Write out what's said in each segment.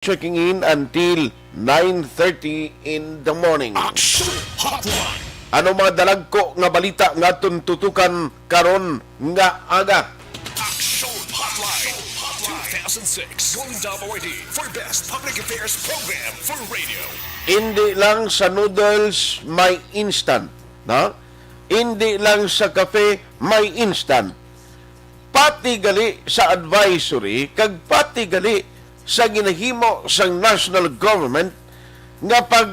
checking in until 9:30 in the morning. Aksyon Hotline. Ano mga dalagko nga balita nga tuntutukan karon nga aga? Aksyon Hotline. 2006 Golden Dome Awardee for Best Public Affairs Program for Radio. Hindi lang sa noodles may instant, no? Hindi lang sa kape may instant. Pati gali sa advisory kag pati gali sa ginahimo sang national government nga pag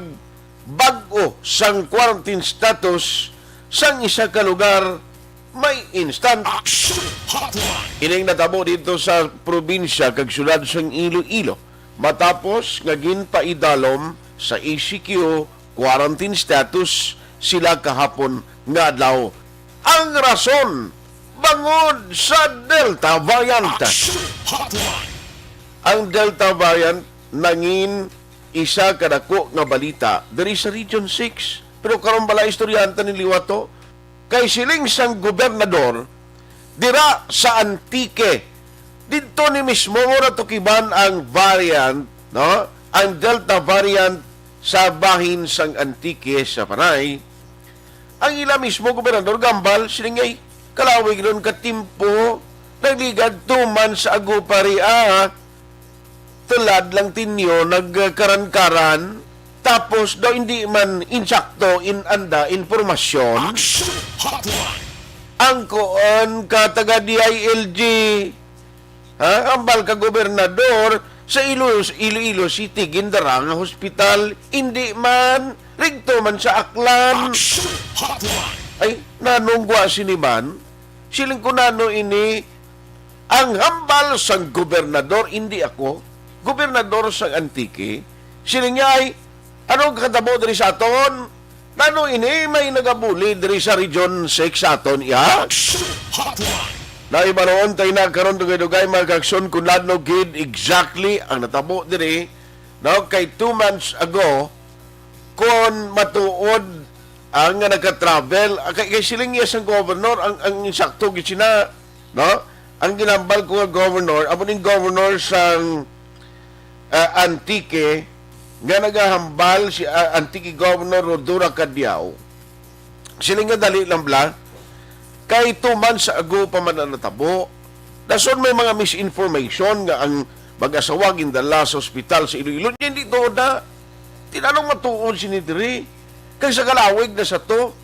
bag-o sang quarantine status sang isa ka lugar may instant. Aksyon Hotline. Ining natabo dito sa probinsya kag syudad sang Iloilo matapos nga ginpaidalom sa ECQ quarantine status sila kahapon nga adlaw. Ang rason bangod sa Delta variant. Aksyon Hotline. Ang Delta variant nangin isa kadako nga balita diri sa Region 6. Pero karon bala istoryanta ni liwato kay siling sang gobernador dira sa Antique. Dito ni mismo ora tukiban ang variant, no? Ang Delta variant sa bahin sang Antique sa Panay. Ang ila mismo gobernador gambal silingay kalawig ron ka timpo nagligad 2 months ago paria tulad lang tinyo nagkaran-karan tapos daw hindi man insakto inanda informasyon Aksyon Hotline. ang koon ka taga DILG ambal ka gobernador sa Iloilo City Gindara nga hospital hindi man rigto man sa Aklan Aksyon Hotline. ay nanungwa siniman siling ko nano ini ang hambal sang gobernador hindi ako gobernador sang Antique siling niya ay anong katabo diri sa aton nano ini may nagabuli diri sa Region 6 sa aton iya Aksyon Hotline. na ibaroon tayo na karon dugay-dugay mga kaksyon kung lano gid exactly ang natabo diri no kay 2 months ago kung matuod ang nga nagka-travel kay siling niya sang governor ang insakto gid sina no ang ginambal ko nga governor amo ning governor sang Antique nga nagahambal si Antique Governor Rodura Cadiao siling nga dali lang bla kay 2 months ago pa man ang natabo dason may mga misinformation nga ang mag-asawa gindala sa ospital sa Iloilo hindi to na tinanong matuod sinidiri kay sa kalawig na sa to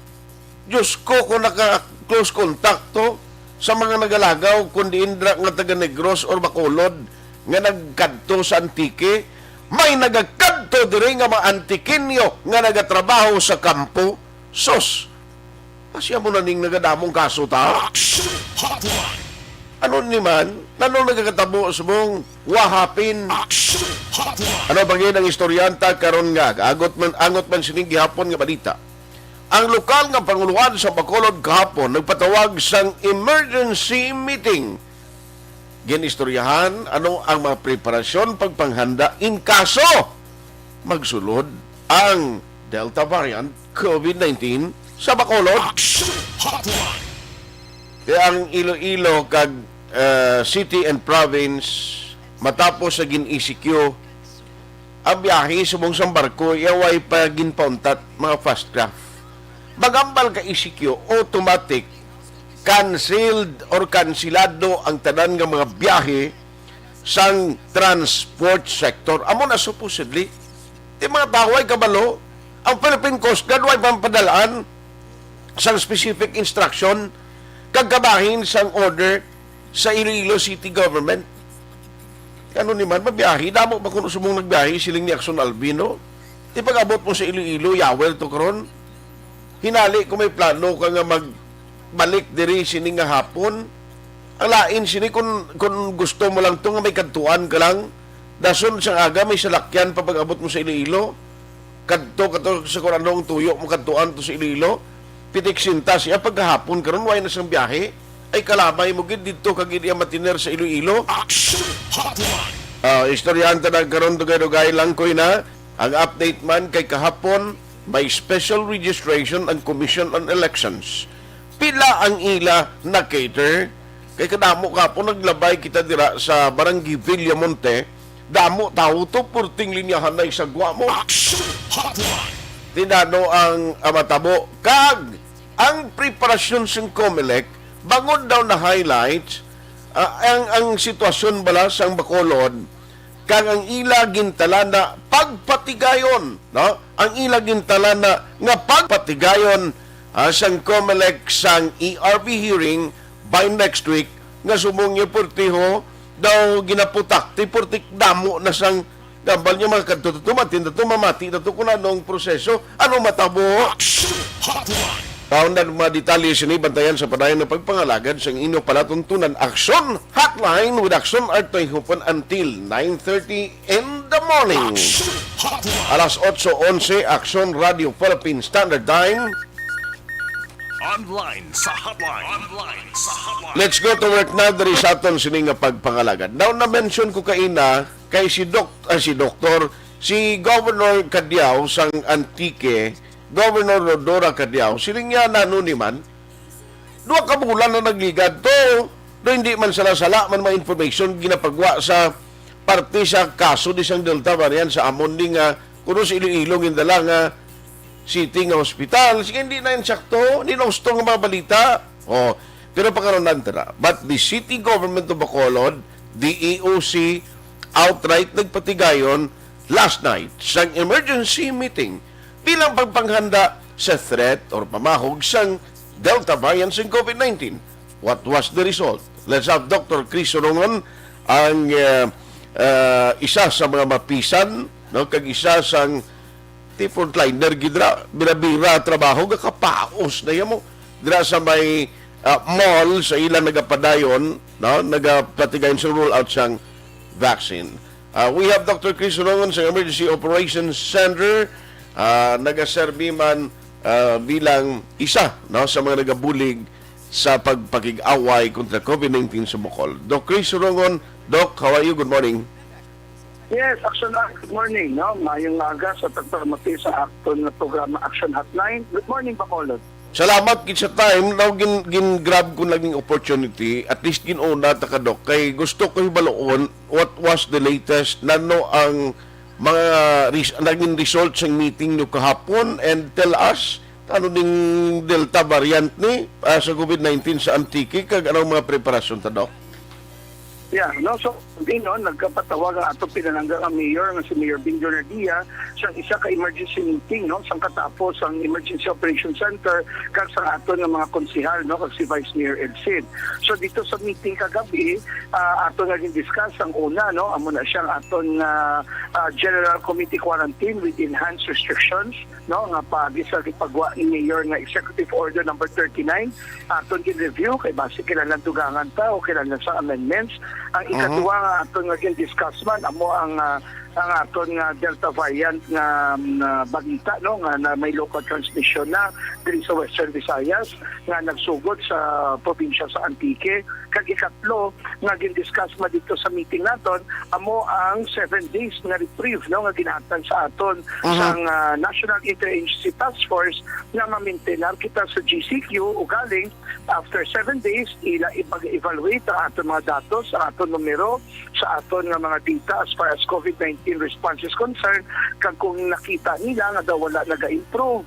Diyos ko kung naka-close contact to sa mga nagalagaw kundi indra nga taga Negros or Bacolod nga nagkadto sa Antique may nagakadto diri nga mga Antiqueño nga nagatrabaho sa kampo sos asya mo na ning nagadamong kaso ta Aksyon Hotline. ano ni man nanong nagakatabo sa mong wahapin Aksyon Hotline. ano bangin ang istoryanta karon nga angot man sining gihapon nga balita ang lokal nga panguluan sa Bacolod kahapon nagpatawag sang emergency meeting ginistoryahan ano ang mga preparasyon pagpanghanda in kaso magsulod ang Delta variant COVID-19 sa Bacolod. Aksyon Hotline. Kaya ang Iloilo kag city and province matapos sa gin-ECQ ang biyahe subong sang barko iaway pa ginpauntat mga fast craft. Magambal ka ECQ automatic canceled or kansilado ang tanan nga mga biyahe sang transport sector. Amo na supposedly di mga taway kabalo ang Philippine Coast Guard way pampadalaan sang specific instruction kagkabahin sang order sa Iloilo City Government. Ano ni man mabiyahe damo ba kuno sumong nagbiyahe siling ni Aksyon Albino di pag-abot mo sa Iloilo yawel to karon hinali kung may plano ka nga magbalik diri sini nga hapon ang lain sini kung gusto mo lang to nga may kadtuan ka lang dason sang aga may salakyan pa pag-abot mo sa Iloilo kadto sa kung anong tuyo mo kadtuan to sa Iloilo pitik sinta siya pagkahapon karon way na sang biyahe ay kalamay mo gid dito kag iya matiner sa Iloilo. Aksyon Hotline. Istoryanta na karon dugay-dugay lang ko na ang update man kay kahapon may special registration ang Commission on Elections. Pila ang ila na cater kay kadamo ka po naglabay kita dira sa Barangay Villamonte damo tao to, purting linyahan na isagwa mo. Aksyon Hotline. Tinano ang matabo. Kag, ang preparasyon ng COMELEC, bangod daw na highlights, ang sitwasyon bala sang Bacolod, kag ang ila gintala na pagpatigayon, no? Ang ila gintala na nga pagpatigayon sang COMELEC sang ERP hearing by next week, nga sumungyo purtiho, daw ginaputak, ti purtik damo na sang gambal niya mga katututuman, mamati na to kung anong proseso, anong matabo. Aksyon Hotline. Kaon na mga detalye sini bantayan sa padayon ng pagpangalagad sa inyo palatuntunan. Aksyon Hotline with Aksyon at Tayhopon until 9:30 in the morning. Aksyon Hotline. Alas 8:11, Aksyon Radio Philippine Standard Time. Online sa hotline. Online sa hotline. Let's go to work na dari sa aton sini nga pagpangalagad. Daw na-mention ko kaina kay si Governor Cadiao sang Antique, Governor Rodora Cadiao, siling niya nanuniman, 2 ka bulan na nagligad to, do hindi man sala-sala man mga information ginapagwa sa parte sa kaso di sang Delta variant sa amon di nga kuno sa Iloilo gindala nga city nga hospital. Sige, hindi na yan sakto, hindi na gusto nga mga balita. Pero pagkaroon nantara. But the city government of Bacolod, the EOC, outright nagpatigayon last night sa emergency meeting bilang pagpanghanda sa threat or pamahog sang Delta variant ng COVID-19. What was the result? Let's have Dr. Chris Rongon, ang isa sa mga mapisan, no, kag isa sang frontliner gidra, binabira trabaho, kapaos na yan mo. Dira sa may mall, sa ilang nagapadayon, no, nagapatigayon sa roll-out sang vaccine. We have Dr. Chris Rongon sa Emergency Operations Center, nagaserbi man bilang isa, no, sa mga nagabulig sa pagpakig-away kontra COVID-19 sa Bicol. Doc Chris Rongon, Doc, how are you? Good morning. Yes, Aksyon, good morning. No? Mayong aga sa pagpamati sa akton na programa Aksyon Hotline. Good morning, Bacolod. Salamat kit sa time. Now, gin-grab ko naging opportunity, at least ginuna ta ka, Doc, kay gusto ko ibaloon what was the latest, nano ang mga naging results ng meeting nyo kahapon, and tell us ano ding Delta variant ni sa COVID-19 sa Antique, kag anong mga preparasyon ta, Doc? Yeah, no, so nagkapatawag ang ato pinalanggang ang mayor nga si Mayor Bing Donadia siyang isa ka emergency meeting, no, sang katapos ang Emergency Operations Center kag sa ato ng mga konsehal, no, kag si Vice Mayor Edsin. So dito sa meeting kagabi, ato nga discuss ang una, no, amo na siyang aton General Committee Quarantine with enhanced restrictions, no, nga pag-isa gipagwa ni Mayor nga Executive Order number 39, aton gin-review kay base kailangan tugangan pa o kailangan sa amendments. Ang ikatuwa nga aton nga discuss man amo ang aton nga Delta variant nga balita, no, nga na may local transmission na diri sa Western Visayas nga nagsugod sa probinsya sa Antique. Kag ikatlo nga gin-discuss ma dito sa meeting naton amo ang 7 days nga reprieve, no, nga ginhatag sa aton sang National Interagency Task Force nga ma-maintain kita sa GCQ ugaling after 7 days ila ipag-evaluate ang aton mga datos, ang aton numero sa aton nga mga data as far as COVID-19 response is concerned. Kag kung nakita nila nga daw wala naga-improve,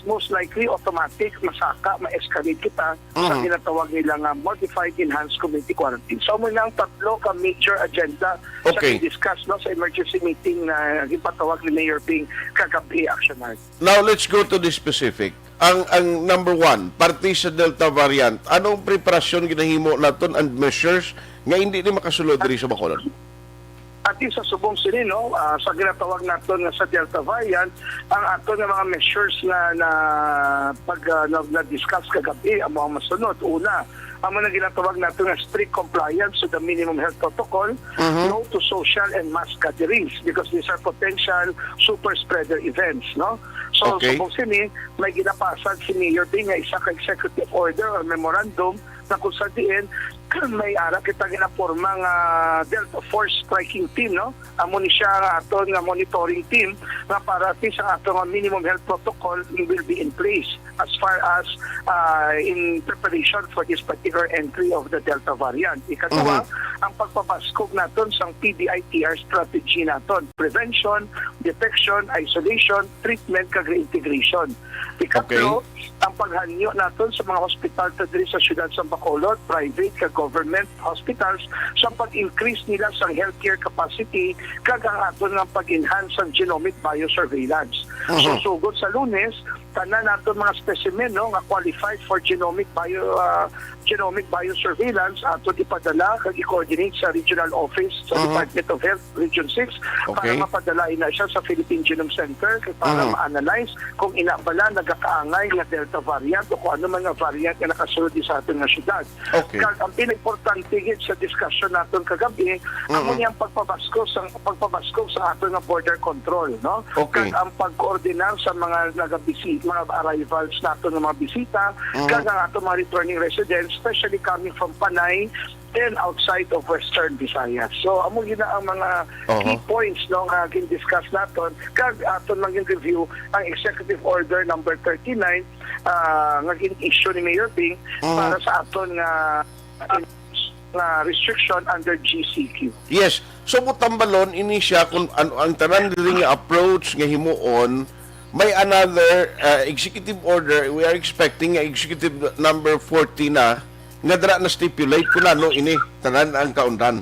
most likely automatic masaka ma-escalate kita sa tinatawag nila nga modified enhanced community quarantine. So mo nang tatlo ka major agenda sa discuss, no, sa emergency meeting na gipatawag ni Mayor Bing kagabi, Action Art. Now let's go to the specific. Ang number one, parte sa Delta variant, anong preparasyon ginahimo naton and measures nga hindi ni makasulod diri sa Bacolod? At sa subong sini, no, sa ginatawag naton nga sa Delta variant, ang ato nga mga measures na pag na-discuss kagabi ang mga masunod. Una, ang mga ginatawag natin nga strict compliance to the minimum health protocol, no to social and mass gatherings because these are potential super spreader events, no? So subong sini, may ginapasad si Mayor Bing nga isa ka executive order or memorandum na kung sa diin may ara kita ginaporma nga Delta Force Striking Team, no? Amo ni siya nga aton nga monitoring team nga para at least ang aton nga minimum health protocol will be in place as far as in preparation for this particular entry of the Delta variant. Ikaduwa, ang pagpapaskog naton sa PDITR strategy naton: prevention, detection, isolation, treatment, kag reintegration. Ikatlo, ang paghanyo naton sa mga hospital sa diri sa siyudad sa Bacolod, private kag government hospitals, sa pag-increase nila sa healthcare capacity kag ang aton nga pag-enhance sa genomic biosurveillance. So sugod sa Lunes, tanan naton mga specimen, no, nga qualified for genomic biosurveillance ato ipadala kag i-coordinate sa regional office sa Department of Health Region 6 para mapadala na siya sa Philippine Genome Center para ma-analyze kung inabala nagakaangay nga Delta variant o kung ano mga variant nga nakasulod sa ating nga syudad. Kag ang pinagportante gid sa discussion naton kagabi amo niyang pagpabaskog sa aton nga border control, no? Kag ang pag-coordinar sa mga mga arrivals naton nga mga bisita kag ang aton mga returning residents, especially coming from Panay and outside of Western Visayas. So amo gina ang mga key points, no, nga gin-discuss naton kag aton lang review ang Executive Order number 39 nga gin-issue ni Mayor Ping para sa aton nga restriction under GCQ. Yes. So mutambalon ini siya kung ano ang tanan diri nga approach nga himuon. May another executive order. We are expecting executive number 40 na nga dira na stipulate ko na no ini tanan ang kaundan.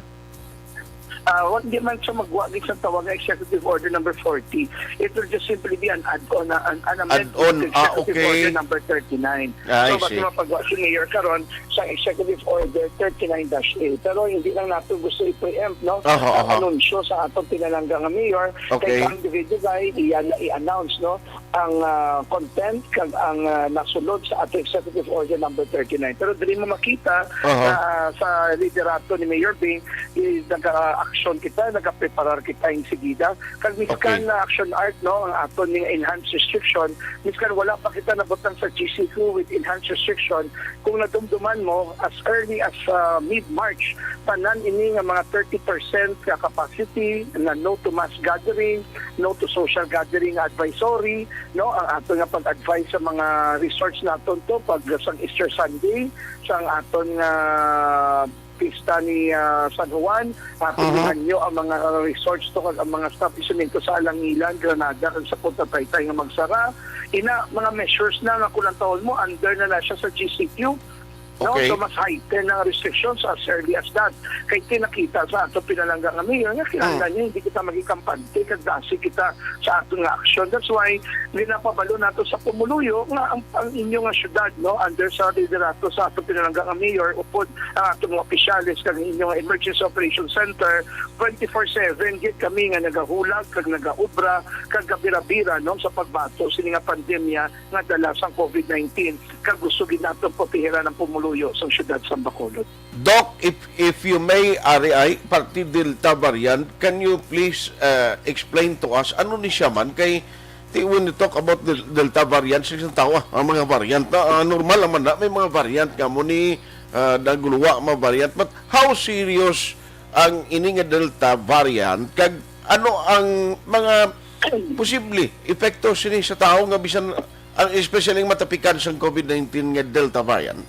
Hindi man siya magwagi sa tawag na Executive Order number 40. It will just simply be an add-on, an amendment to Executive Order number 39. So, basta mapagawa si Mayor karon sa Executive Order 39-A. Pero hindi lang natin gusto i-preempt, no? Ang anunsyo sa atong pinalanggang Mayor, kaya ang individual i-announce, no, ang content kag ang nasulod sa atong Executive Order number 39. Pero dili mo makita sa liderato ni Mayor Bing, nag-aksyon kita, nag-preparar kita yung sigida. Kag miskan na action art, no, ang aton ng enhanced restriction, miskan wala pa kita nabutang sa GCQ with enhanced restriction. Kung nadumduman mo, as early as mid-March, tanan ini nga mga 30% ka capacity na no to mass gathering, no to social gathering advisory, no, ang aton nga pag-advise sa mga resorts naton to pag sa Easter Sunday, sa aton nga pista ni San Juan, pilihan nyo ang mga resorts to kag ang mga establishmento sa Alangilan, Granada, kag sa Punta Taytay nga magsara. Ina, mga measures na nga kulang taon mo, under na siya sa GCQ. No? So mas heighten ang restrictions as early as that. Kaya tinakita sa ato pinalanggang Mayor nga kinahanglan niya hindi kita maging kampante kag dasi kita sa ato nga aksyon. That's why ginapabalo nato sa pumuluyo nga ang inyong nga syudad, no, under sa liderato sa ato pinalanggang Mayor upod ang ato mga opisyalis kag inyong Emergency Operation Center 24/7 gid kami nga nagahulag kag nagaubra kag gabira-bira, no, sa pagbato sini nga pandemya nga dala sa COVID-19 kag gusto gid nato protehiran ang pumuluyo sa siyudad sa Bacolod. Doc, if you may, RI, party Delta variant, can you please explain to us ano ni siya man? Kay when you talk about the Delta variant, siya tawa ang mga variant na normal naman na may mga variant nga mo ni naguluwa mga variant. But how serious ang ini nga Delta variant? Kag ano ang mga posible epekto sini sa tao nga bisan ang especially matapikan sa COVID-19 nga Delta variant?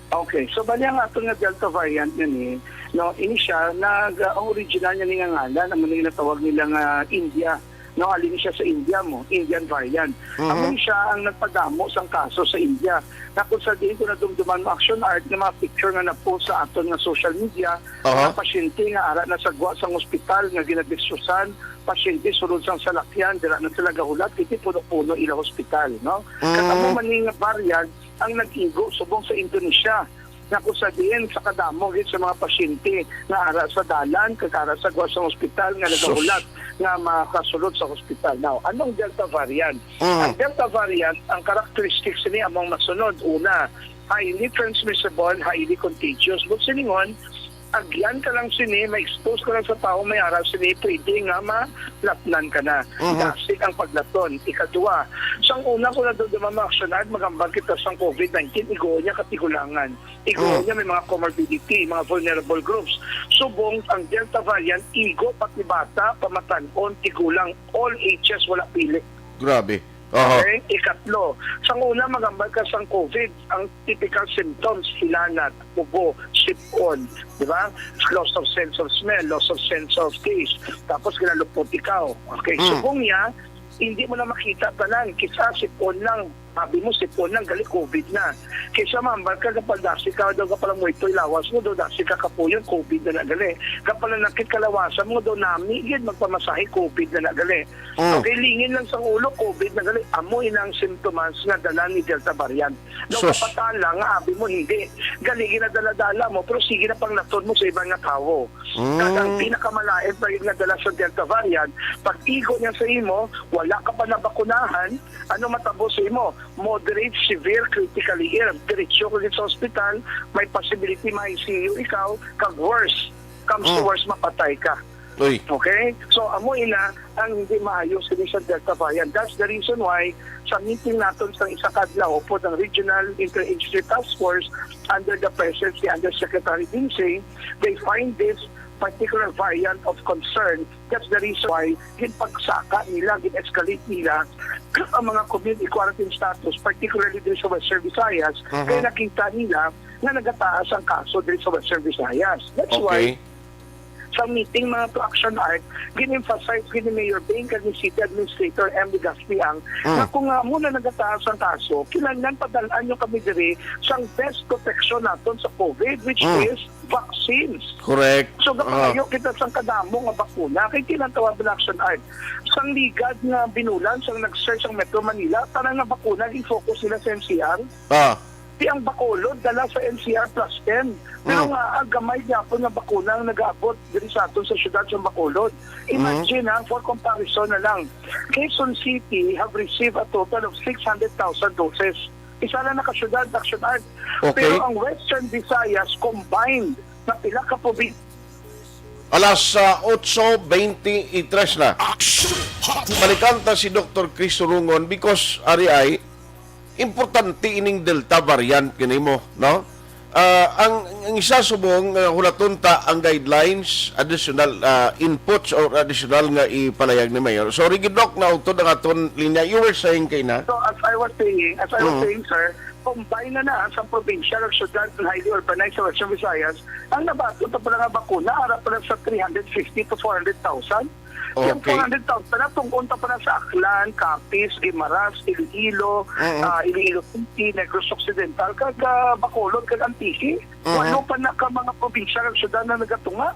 Okay, so bali ang ato nga Delta variant ni, no, ini siya ang original niya ni nga ngalan, ang mga natawag nila nga India. No, alin siya sa India mo, Indian variant. Ang siya ang nagpadamo sang kaso sa India. Na kung sa diin ko na dumduman mo action art na mga picture nga na-post sa aton nga social media, mga pasyente nga ara na sagwa sang ospital nga ginadisyosan, pasyente sulod sang salakyan, dira na sila gahulat, kiti puno-puno ila hospital, no? Katamo man nga variant ang nag-igo subong sa Indonesia na kung sabihin sa kadamo sa mga pasyente na ara sa dalan, kakara sa gwasang ospital nga nagahulat nga makasulod sa hospital. Now, anong Delta variant? Ang Delta variant, ang characteristics niya among masunod, una, highly transmissible, highly contagious. But siningon, agyan ka lang sini, ma-expose ka lang sa tao may araw sini, pwede nga malatnan ka na. Dasig ang paglaton. Ikadua, sang una ko na doon mga aksyonan, magambag kita sa COVID-19, igo niya katigulangan. Igo niya may mga comorbidity, mga vulnerable groups. Subong ang Delta variant, igo pati bata, pamatanon, tigulang, all ages, wala pili. Grabe. Okay? Ikatlo, sa una magambal ka sa COVID, ang typical symptoms, hilanat, ubo, sipon, di ba? Loss of sense of smell, loss of sense of taste, tapos kinalupot ikaw. Okay, subong niya, hindi mo na makita tanan, kisa sipon lang, sabi mo sipon lang, gali COVID na. Kaysa mambal ka, kapag dasi ka daw kapag mo ito'y lawas mo, daw dasi ka kapuyon, COVID na nagali. Kapag nakit kalawasan mo, daw nami, yun, magpamasahe, COVID na nagali. Okay, lingin lang sa ulo, COVID na nagali. Amoy na ang symptoms na dala ni Delta variant. Daw kapatala nga, abi mo, hindi. Galigin na dala-dala mo, pero sige na pang naton mo sa ibang nga tao. Kasi ang pinakamalain pa yung nadala sa Delta variant, pag igo niya sa imo, wala ka pa nabakunahan, ano matabo sa imo? Moderate, severe, critically ill. Diretsyo ko sa hospital, may possibility ma-ICU ikaw, kag worse. Comes to worse, mapatay ka. Uy. Okay? So, amoy na ang hindi maayos sa Delta variant. That's the reason why sa meeting natin sa isa kadlaw po ng Regional Interagency Task Force under the presidency under Secretary Dinsey, they find this particular variant of concern. That's the reason why ginpagsaka nila, gin-escalate nila ang mga community quarantine status, particularly din sa Western Visayas, kaya nakita nila na nagataas ang kaso din sa Western Visayas. That's why sa meeting mga to Aksyon Art, gin-emphasize ni Mayor Bing, ni City Administrator M. Gaspiang, na kung nga muna nagataas ang kaso, kailangan padalaan nyo kami diri sa best protection natin sa COVID, which is vaccines. Correct. So kapag kita sa kadamo nga bakuna, kay tinatawag ng Aksyon Art. Sang ligad nga binulan, sang nag-search ang Metro Manila, parang nga bakuna, i-focus nila sa NCR. Di ang Bacolod dala sa NCR plus 10. Pero nga, ang gamay niya po na bakuna ang nag-aabot diri sa aton sa syudad sa Bacolod. Imagine for comparison na lang, Quezon City have received a total of 600,000 doses. Isa na nakasyudad, Aksyon Art. Okay. Pero ang Western Visayas combined na pila ka po Alas 8:23 na. Malikanta si Dr. Chris Surungon because ari ay importante ining Delta variant kinimo, no? Ang isa subong hulatunta ang guidelines, additional inputs or additional nga ipalayag ni Mayor. So rigidok na utod ang aton linya. You were saying kay na? So as I was saying, sir, combine na sa provincial or syudad ng highly urbanized sa Western Visayas, ang nabato pa pala nga bakuna, harap pa lang sa 350 to 400,000. Yung 400,000 na tungkol pa na sa Aklan, Capiz, Guimaras, Iloilo, Iloilo City, Negros Occidental, kag Bacolod, kag Antique. Walo pa na ka mga probinsya ng syudad na nagatunga.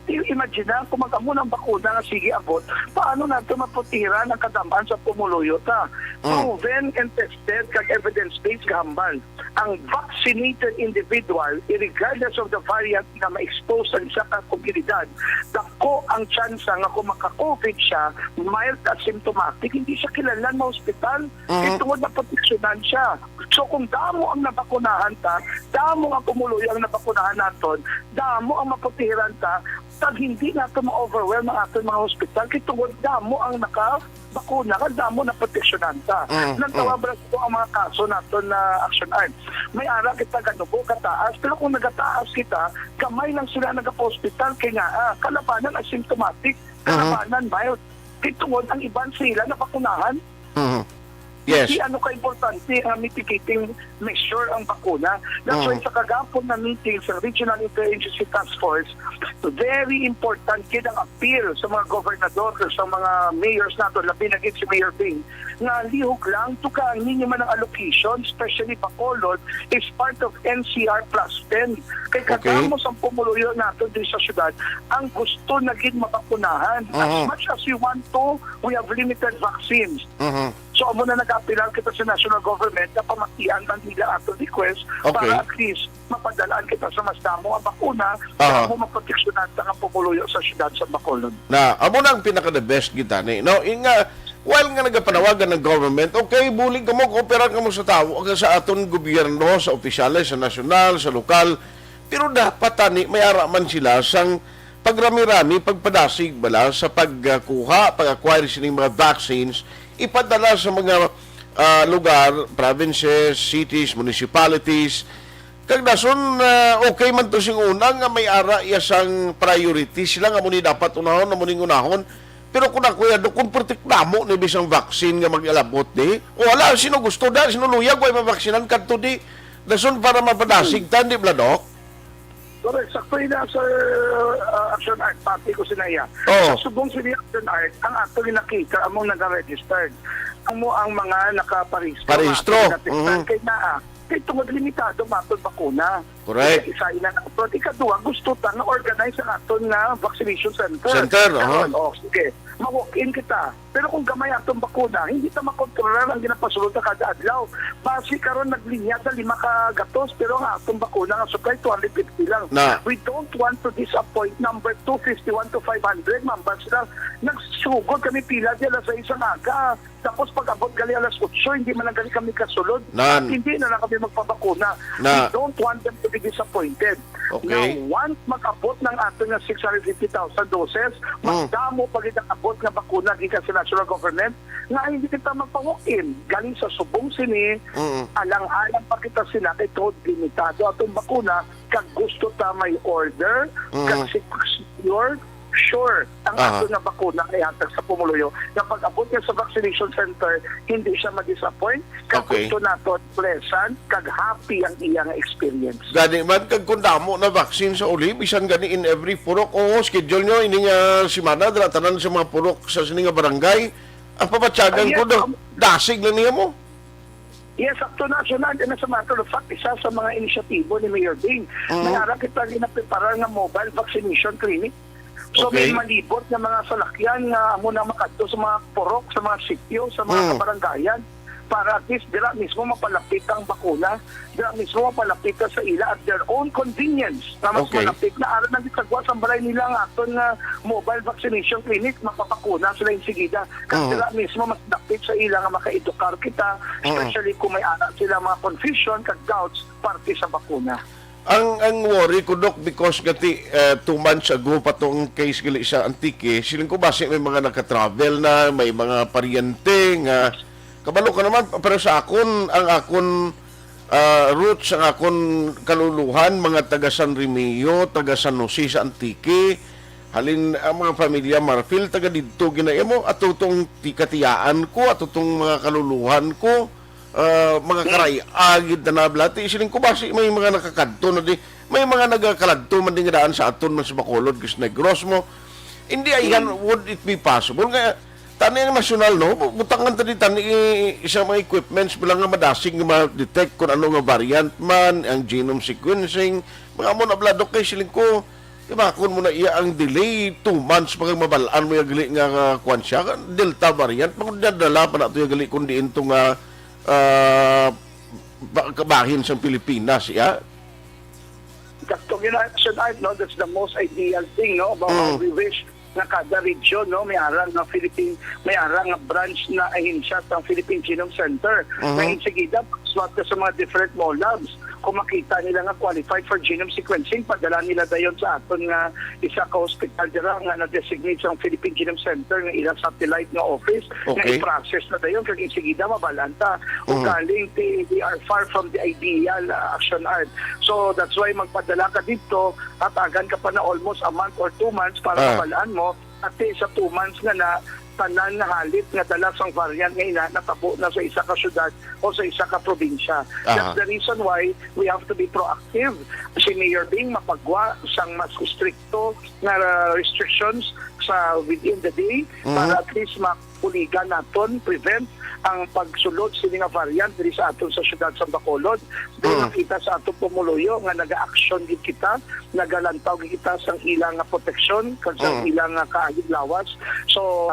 Imagine na, kung mag-amo ng bakuna nga sige abot, paano natin maputira ng kadamaan sa pumuluyo ta? Proven and tested kag evidence-based gahambal. Ang vaccinated individual, regardless of the variant na ma-expose sa isa ka komunidad, dako ang chance nga kung maka-COVID siya, mild asymptomatic, hindi siya kilalan na hospital, itungod na proteksyonan siya. So kung damo ang nabakunahan ta, damo ang pumuluyo ang nabakunahan naton, damo ang maputiran ta, pag hindi natin ma-overwhelm ang ating mga hospital, kitungod damo ang nakabakuna, damo na proteksyonan ta. Nagtawabras po ang mga kaso natin na Aksyon Art. May ara kita ganubo, kataas, pero kung nagataas kita, kamay lang sila nag-hospital, kaya nga, kalabanan asymptomatic, kalabanan mild. Kitungod ang iban sila na bakunahan. Yes. Hindi ano ka-importante ang mitigating measure ang bakuna. That's why sa kagapon na meeting sa Regional Interagency Task Force, very important kid ang appeal sa mga gobernador, sa mga mayors nato, labi na si Mayor Bing, nga lihok lang, tukang ninyo man ang allocation, especially Bacolod, is part of NCR plus 10. Kay kagamo sa pumuluyo nato din sa syudad, ang gusto na gid mabakunahan. As much as we want to, we have limited vaccines. So, amo na nag-apilan kita sa national government na pamakian man nila ato request para at least mapadalaan kita sa mas damo ang bakuna para mo maproteksyonan sa pumuluyo sa syudad sa Bacolod. Na, amo na ang pinaka-the best kita ni. No, inga, while nga nagapanawagan ng government, okay, bulig ka mo, kooperan ka mo sa tao, sa aton gobyerno, sa opisyales, sa nasyonal, sa lokal, Pero dapat tani may araman sila sang pagrami-rami, pagpadasig bala sa pagkuha, pag-acquire sining mga vaccines, ipadala sa mga lugar, provinces, cities, municipalities. Kag dason okay man to sing unang nga may ara iya sang priority sila nga muni dapat unahon na muning unahon. Pero kung ako yan, kung protektamo ni bisang vaccine nga mag-alabot di, wala, sino gusto da, sino luyag, wala mavaksinan kanto di, dason para mapadasig tan, di bladok? Correct. Sakto yun Sir Aksyon Art, pati ko sinaya. Oo. Sa subong sila Aksyon Art, ang ato nakita, among nag-registered, ang mga nakaparehistro. Parehistro. Kaya na, kaya tungod limitado matod bakuna. Correct. Isa ina na upload. Ikaduha, gusto ta na organize ang aton na vaccination center. Aha. Sige. Ma-walk-in kita. Pero kung gamay atong bakuna, hindi ta makontrolar ang ginapasulod na kada adlaw. Basi karon naglinya sa 5 ka gatos, pero ang atong bakuna nga supply 250 lang. Na. We don't want to disappoint number 251 to 500, ma'am. Sila nagsugod kami pila di alas 6 ang aga. Tapos pag-abot gali alas 8, hindi man lang gali kami kasulod. At hindi na lang kami magpabakuna. We don't want them to be disappointed. Okay. Now, once mag-abot ng ato ng 650,000 doses, mas damo pag abot nga bakuna gikan sa national government, nga hindi kita magpa-walk-in. Galing sa subong sini, alang-alang pa kita sila kay Todd limitado atong bakuna, kag gusto ta may order, kag secure, sure, ang ato nga bakuna ay hatag sa Pumuluyo na pag-abot niya sa vaccination center, hindi siya ma-disappoint, kag gusto nato pleasant, kag happy ang iyang experience. Gani man kag kundamo na vaccine sa uli, bisan gani in every purok, schedule nyo, ini nga simana, dala tanan sa mga purok sa sini nga barangay, ang papatsagan ko do, dasig lang niya mo. Yes, up to national, and as a matter of fact, isa sa mga inisyatibo ni Mayor Bing, mayroon kita ginapreparar nga mobile vaccination clinic. So may malibot na mga salakyan nga muna makadto sa mga purok, sa mga sityo, sa mga kabarangayan para at least dira mismo mapalapit ang bakuna, dira mismo mapalapit sa ila at their own convenience na mas malapit na aron nang gitagwa sa balay nila nga aton nga mobile vaccination clinic, mapapakuna sila insigida. Kasi dira mismo mas dapit sa ila nga makaedukar kita, especially kung may ana sila mga confusion kag doubts parte sa bakuna. Ang worry ko, Dok, because gati 2 months ago pa tong case gali sa Antique, siling ko base may mga nakatravel na, may mga paryente nga kabalo ka naman, pero sa akon, ang akon roots, ang akon kaluluhan, mga taga San Remio, taga San Jose sa Antique, halin ang mga pamilya Marfil, taga dito ginaemo, at tutong tikatiyaan ko, at tutong mga kaluluhan ko, mga karayagid na nablati, siling ko basi may mga nakakadto na di, may mga nagakaladto man din daan sa aton man sa Bacolod, kasi negros mo, hindi ayan, would it be possible nga tani ang nasyonal, no? Butangan tadi tani isa mga equipments bilang nga madasig nga ma-detect kung ano nga variant man, ang genome sequencing, mga mo na bladok kay siling ko, imakon mo na iya ang delay 2 months pag mabalaan mo yung gali nga kwan siya, Delta variant, pag dadala pa na ito yung gali kundi ito nga kabahin sa Pilipinas, ya? That's the most ideal thing, no? About how we wish na kada region, no, may arang na may arang na branch na ahinsya ng Philippine Genome Center. Na insigida, swat sa mga different mall labs. Kung makita nila nga qualified for genome sequencing, padala nila dayon sa aton nga isa ka hospital dira nga na-designate sa Philippine Genome Center nga ilang satellite nga office nga i-process na dayon kag insigida mabalanta. Ug galing they are far from the ideal Aksyon Art. So that's why magpadala ka dito at agan ka pa na almost a month or 2 months para mabalaan mo at sa 2 months nga na tanan na halit nga dala sang variant nga natabo na sa isa ka syudad o sa isa ka probinsya. That's the reason why we have to be proactive. Si Mayor Bing mapagwa sang mas stricto na restrictions sa within the day para at least mapuligan naton, prevent ang pagsulod sini nga variant diri sa aton sa syudad sa Bacolod. Doon nakita sa aton Pumuluyo nga naga-aksyon gid kita, nagalantaw gid kita sang ilang nga proteksyon kag sang ilang nga kaayod lawas. So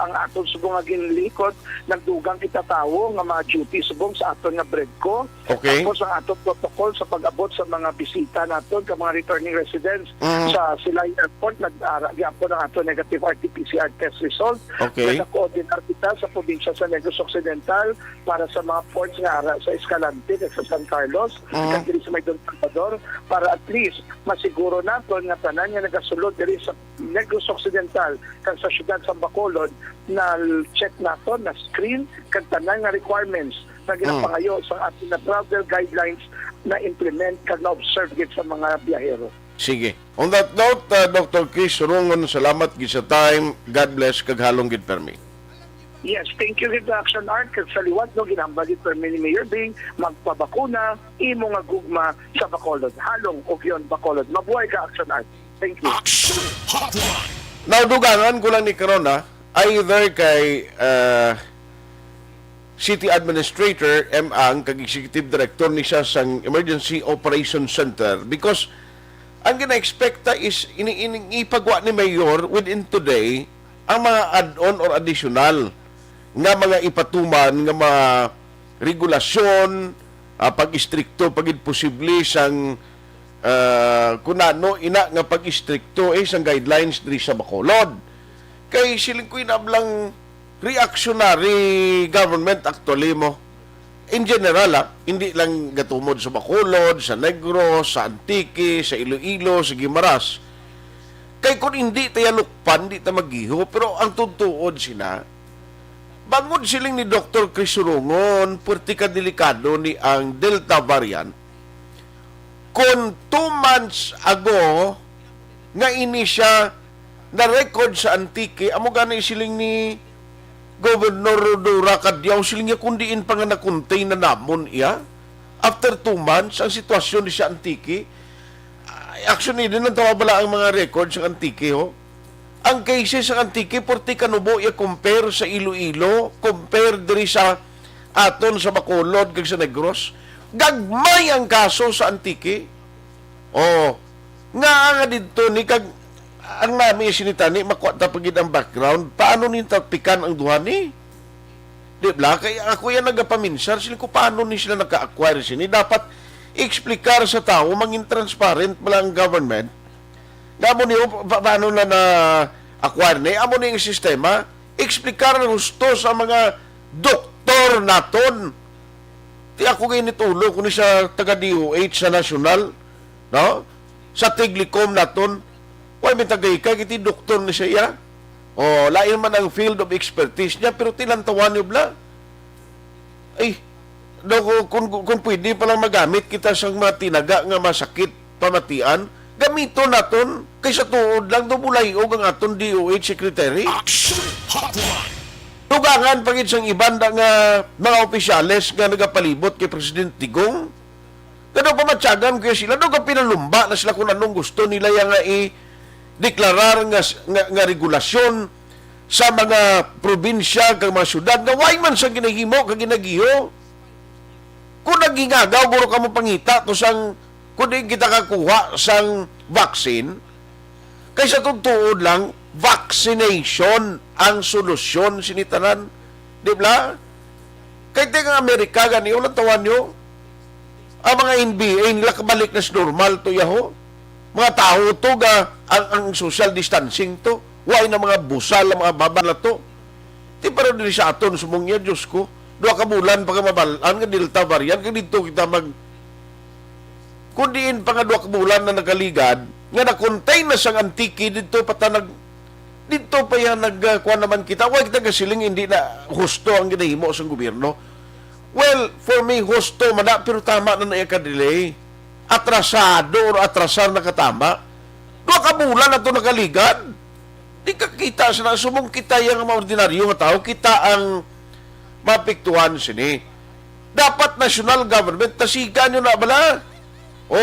ang aton subong nga ginlikod, nagdugang kita tawo nga mga duty subong sa aton nga Bredco. Tapos ang aton protocol sa pag-abot sa mga bisita naton ka mga returning residents sa Silay Airport, nag-gyapon ang aton negative RT-PCR test result. With the mag-coordinar kita sa probinsya sa Negros Occidental para sa mga ports nga ara sa Escalante at sa San Carlos, kag diri sa may Don Salvador, para at least masiguro naton nga tanan nga nagasulod diri sa Negros Occidental kag sa syudad sa Bacolod na check naton na screen kag tanan nga requirements na ginapangayo sa ating na travel guidelines na implement kag na-observe gid sa mga biyahero. Sige. On that note, Dr. Chris Rungon, salamat gid sa time. God bless, kag halong gid permi. Yes, thank you gid Action Art kag sa liwat no ginambal gid permi ni Mayor Bing magpabakuna imo nga gugma sa Bacolod. Halong Ogyon Bacolod. Mabuhay ka Action Art. Thank you. Aksyon Hotline. Naudugangan ko lang ni Corona, either kay City Administrator Ang kag Executive Director ni siya sang Emergency Operation Center, because ang gina-expecta is ipagwa ni Mayor within today ang mga add-on or additional nga mga ipatuman nga mga regulasyon, pag-istrikto pagid posible sang kunano ina nga pag-istrikto sang guidelines diri sa Bacolod. Kay siling ko inablang reactionary government actually mo. In general, hindi lang gatumod sa Bacolod, sa Negros, sa Antique, sa Iloilo, sa Guimaras. Kay kung hindi tayo lukpan, hindi tayo maghiho, pero ang tutuod sila, bangod siling ni Dr. Chris Rungon, purti ka delikado ni ang Delta variant. Kung 2 months ago, nga ini siya na-record sa Antique, amo gani siling ni Governor Dora Kadyaw, siling niya kundiin pa nga na-contain na namon iya. After 2 months, ang sitwasyon ni sa Antique, actually, din ang tawabala ang mga records sa Antique, ho. Ang cases sa Antique, porti kanubo iya compare sa Iloilo, compare diri sa aton sa Bacolod, kag sa Negros. Gagmay ang kaso sa Antique. Oh, nga dito ni kag ang nami sinitani makuha pagid ang background, paano ni tapikan ang duha ni? Di ba? Kaya ako yan nagapaminsar, sila ko paano ni sila nagka-acquire sini. Dapat explikar sa tao, mangin transparent pala ang government. Amo niyo, paano na na-acquire ni? Amo niyo yung sistema, explikar na gusto sa mga doktor naton. Di ako kayo nitulo kung sa taga-DOH sa national, no? Sa Tiglicom naton, why may tagay-kay, kiti doktor ni siya. O, lain man ang field of expertise niya, pero tilantawan niyo bla. Ay, kung pwede palang magamit kita sa mga tinaga nga masakit, pamatian, gamito naton, kaysa tuod lang, dubulay o ang aton DOH secretary. Aksyon Hotline. Tugangan pagit sang ibanda nga mga opisyales nga nagapalibot kay President Tigong. Kano pamatsagan kaya sila, doon ka pinalumba na sila kung anong gusto nila yung nga deklarar nga regulasyon sa mga probinsya kag mga syudad nga way man sa ginahimo kag ginagiho. Kung nagingagaw guro ka mo pangita to sang kung di kita kakuha sang vaccine, kaysa tutuod lang vaccination ang solusyon sinitanan. Di ba? Kaya nga Amerika gani ulang tawan nyo ang mga NBA nila kabalik na normal to yaho. Mga tao to ga ang social distancing to. Why na mga busal, mga babala to. Di para din sa aton sumungya, Diyos ko. 2 ka bulan pa ka mabalaan nga Delta variant. Kaya dito kita kundiin pa nga 2 ka bulan na nagaligad nga na-contain na sang Antique dito patanag dito pa yan nagkuha naman kita. Why kita kasiling hindi na husto ang ginahimo sa gobyerno. Well, for me, husto man pero tama na na ka-delay. Atrasado o atrasar na katama. 2 ka bulan na ito nakaligad. Di ka kita sa sumong kita yung mga ordinaryo nga tao, kita ang mapiktuhan sini. Dapat national government, tasigan nyo na bala. O,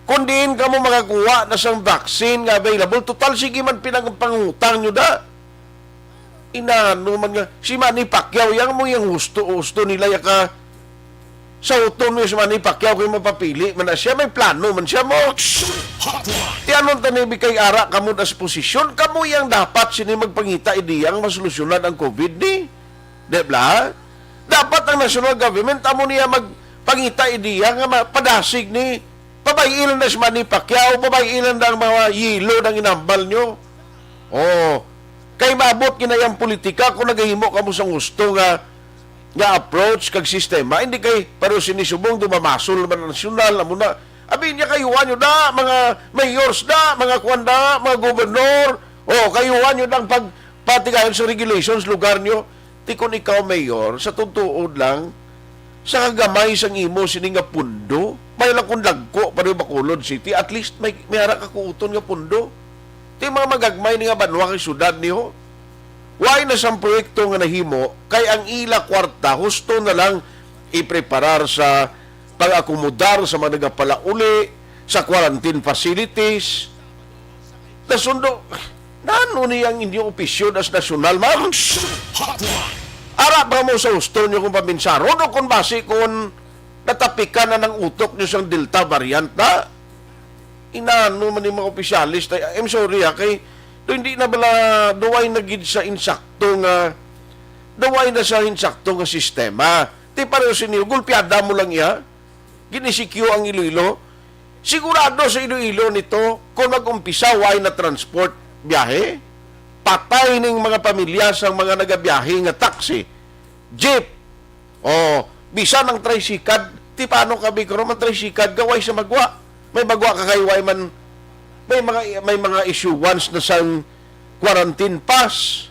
kung diin ka mo makakuha na sang vaccine nga available, total sige man pinagpangutang nyo da. Inano man nga, si Manny Pacquiao, yang mo yung husto nila yaka sa uton mo si Manny Pacquiao kayo mapapili, man na siya may plano, man siya mo. Ti anong tanibi kay ara kamo das posisyon, kamo yang dapat sini magpangita ideyang masolusyonan ang COVID ni. Debla? Dapat ang national government amo niya magpangita ideya nga padasig ni pabayilan na si Manny Pacquiao, pabayilan na ang mga yilo ng inambal nyo. Oh, Kay maabot kinayang politika kung nagahimo ka mo sa gusto nga approach kag sistema, hindi kay pero sinisubong dumamasol man nasyonal amo na. Abi niya kayuhan nyo na mga mayors na, mga kwanda, mga gobernador. Kayuhan nyo ng pagpatigayon sa regulations lugar nyo. Ti kung ikaw mayor, sa tutuod lang, sa kagamay sang imo sini nga pundo, may lang kung lagko para Bacolod City, at least may hara ka kuuton nga pundo. Ti mga magagmay ni nga banwa kay syudad niyo. Why na sang proyekto nga nahimo, kay ang ila kwarta, husto na lang ipreparar sa pag-akomodar sa mga nagapalauli, sa quarantine facilities. Nasundo, nano niyang inyong opisyon as nasyonal, ma'am? Hotline. Ara ba mo sa husto niyo kung paminsaro, o kung base kung natapikan na ng utok niyo sa Delta variant na? Inano man yung mga opisyalis, I'm sorry kay hindi na bala duway na gid sa insakto nga sistema. Ti pareho siniyo, gulpiada mo lang iya, ginisikyo ang Iloilo. Sigurado sa Iloilo nito, kung mag-umpisa, why na transport biyahe? Patay ng mga pamilya sa mga nagabiyahe nga taxi, jeep, bisa ng tricycad, ti paano ka bikro man tricycad, gaway sa magwa. May magwa kakayway man, may mga issuance na sang quarantine pass.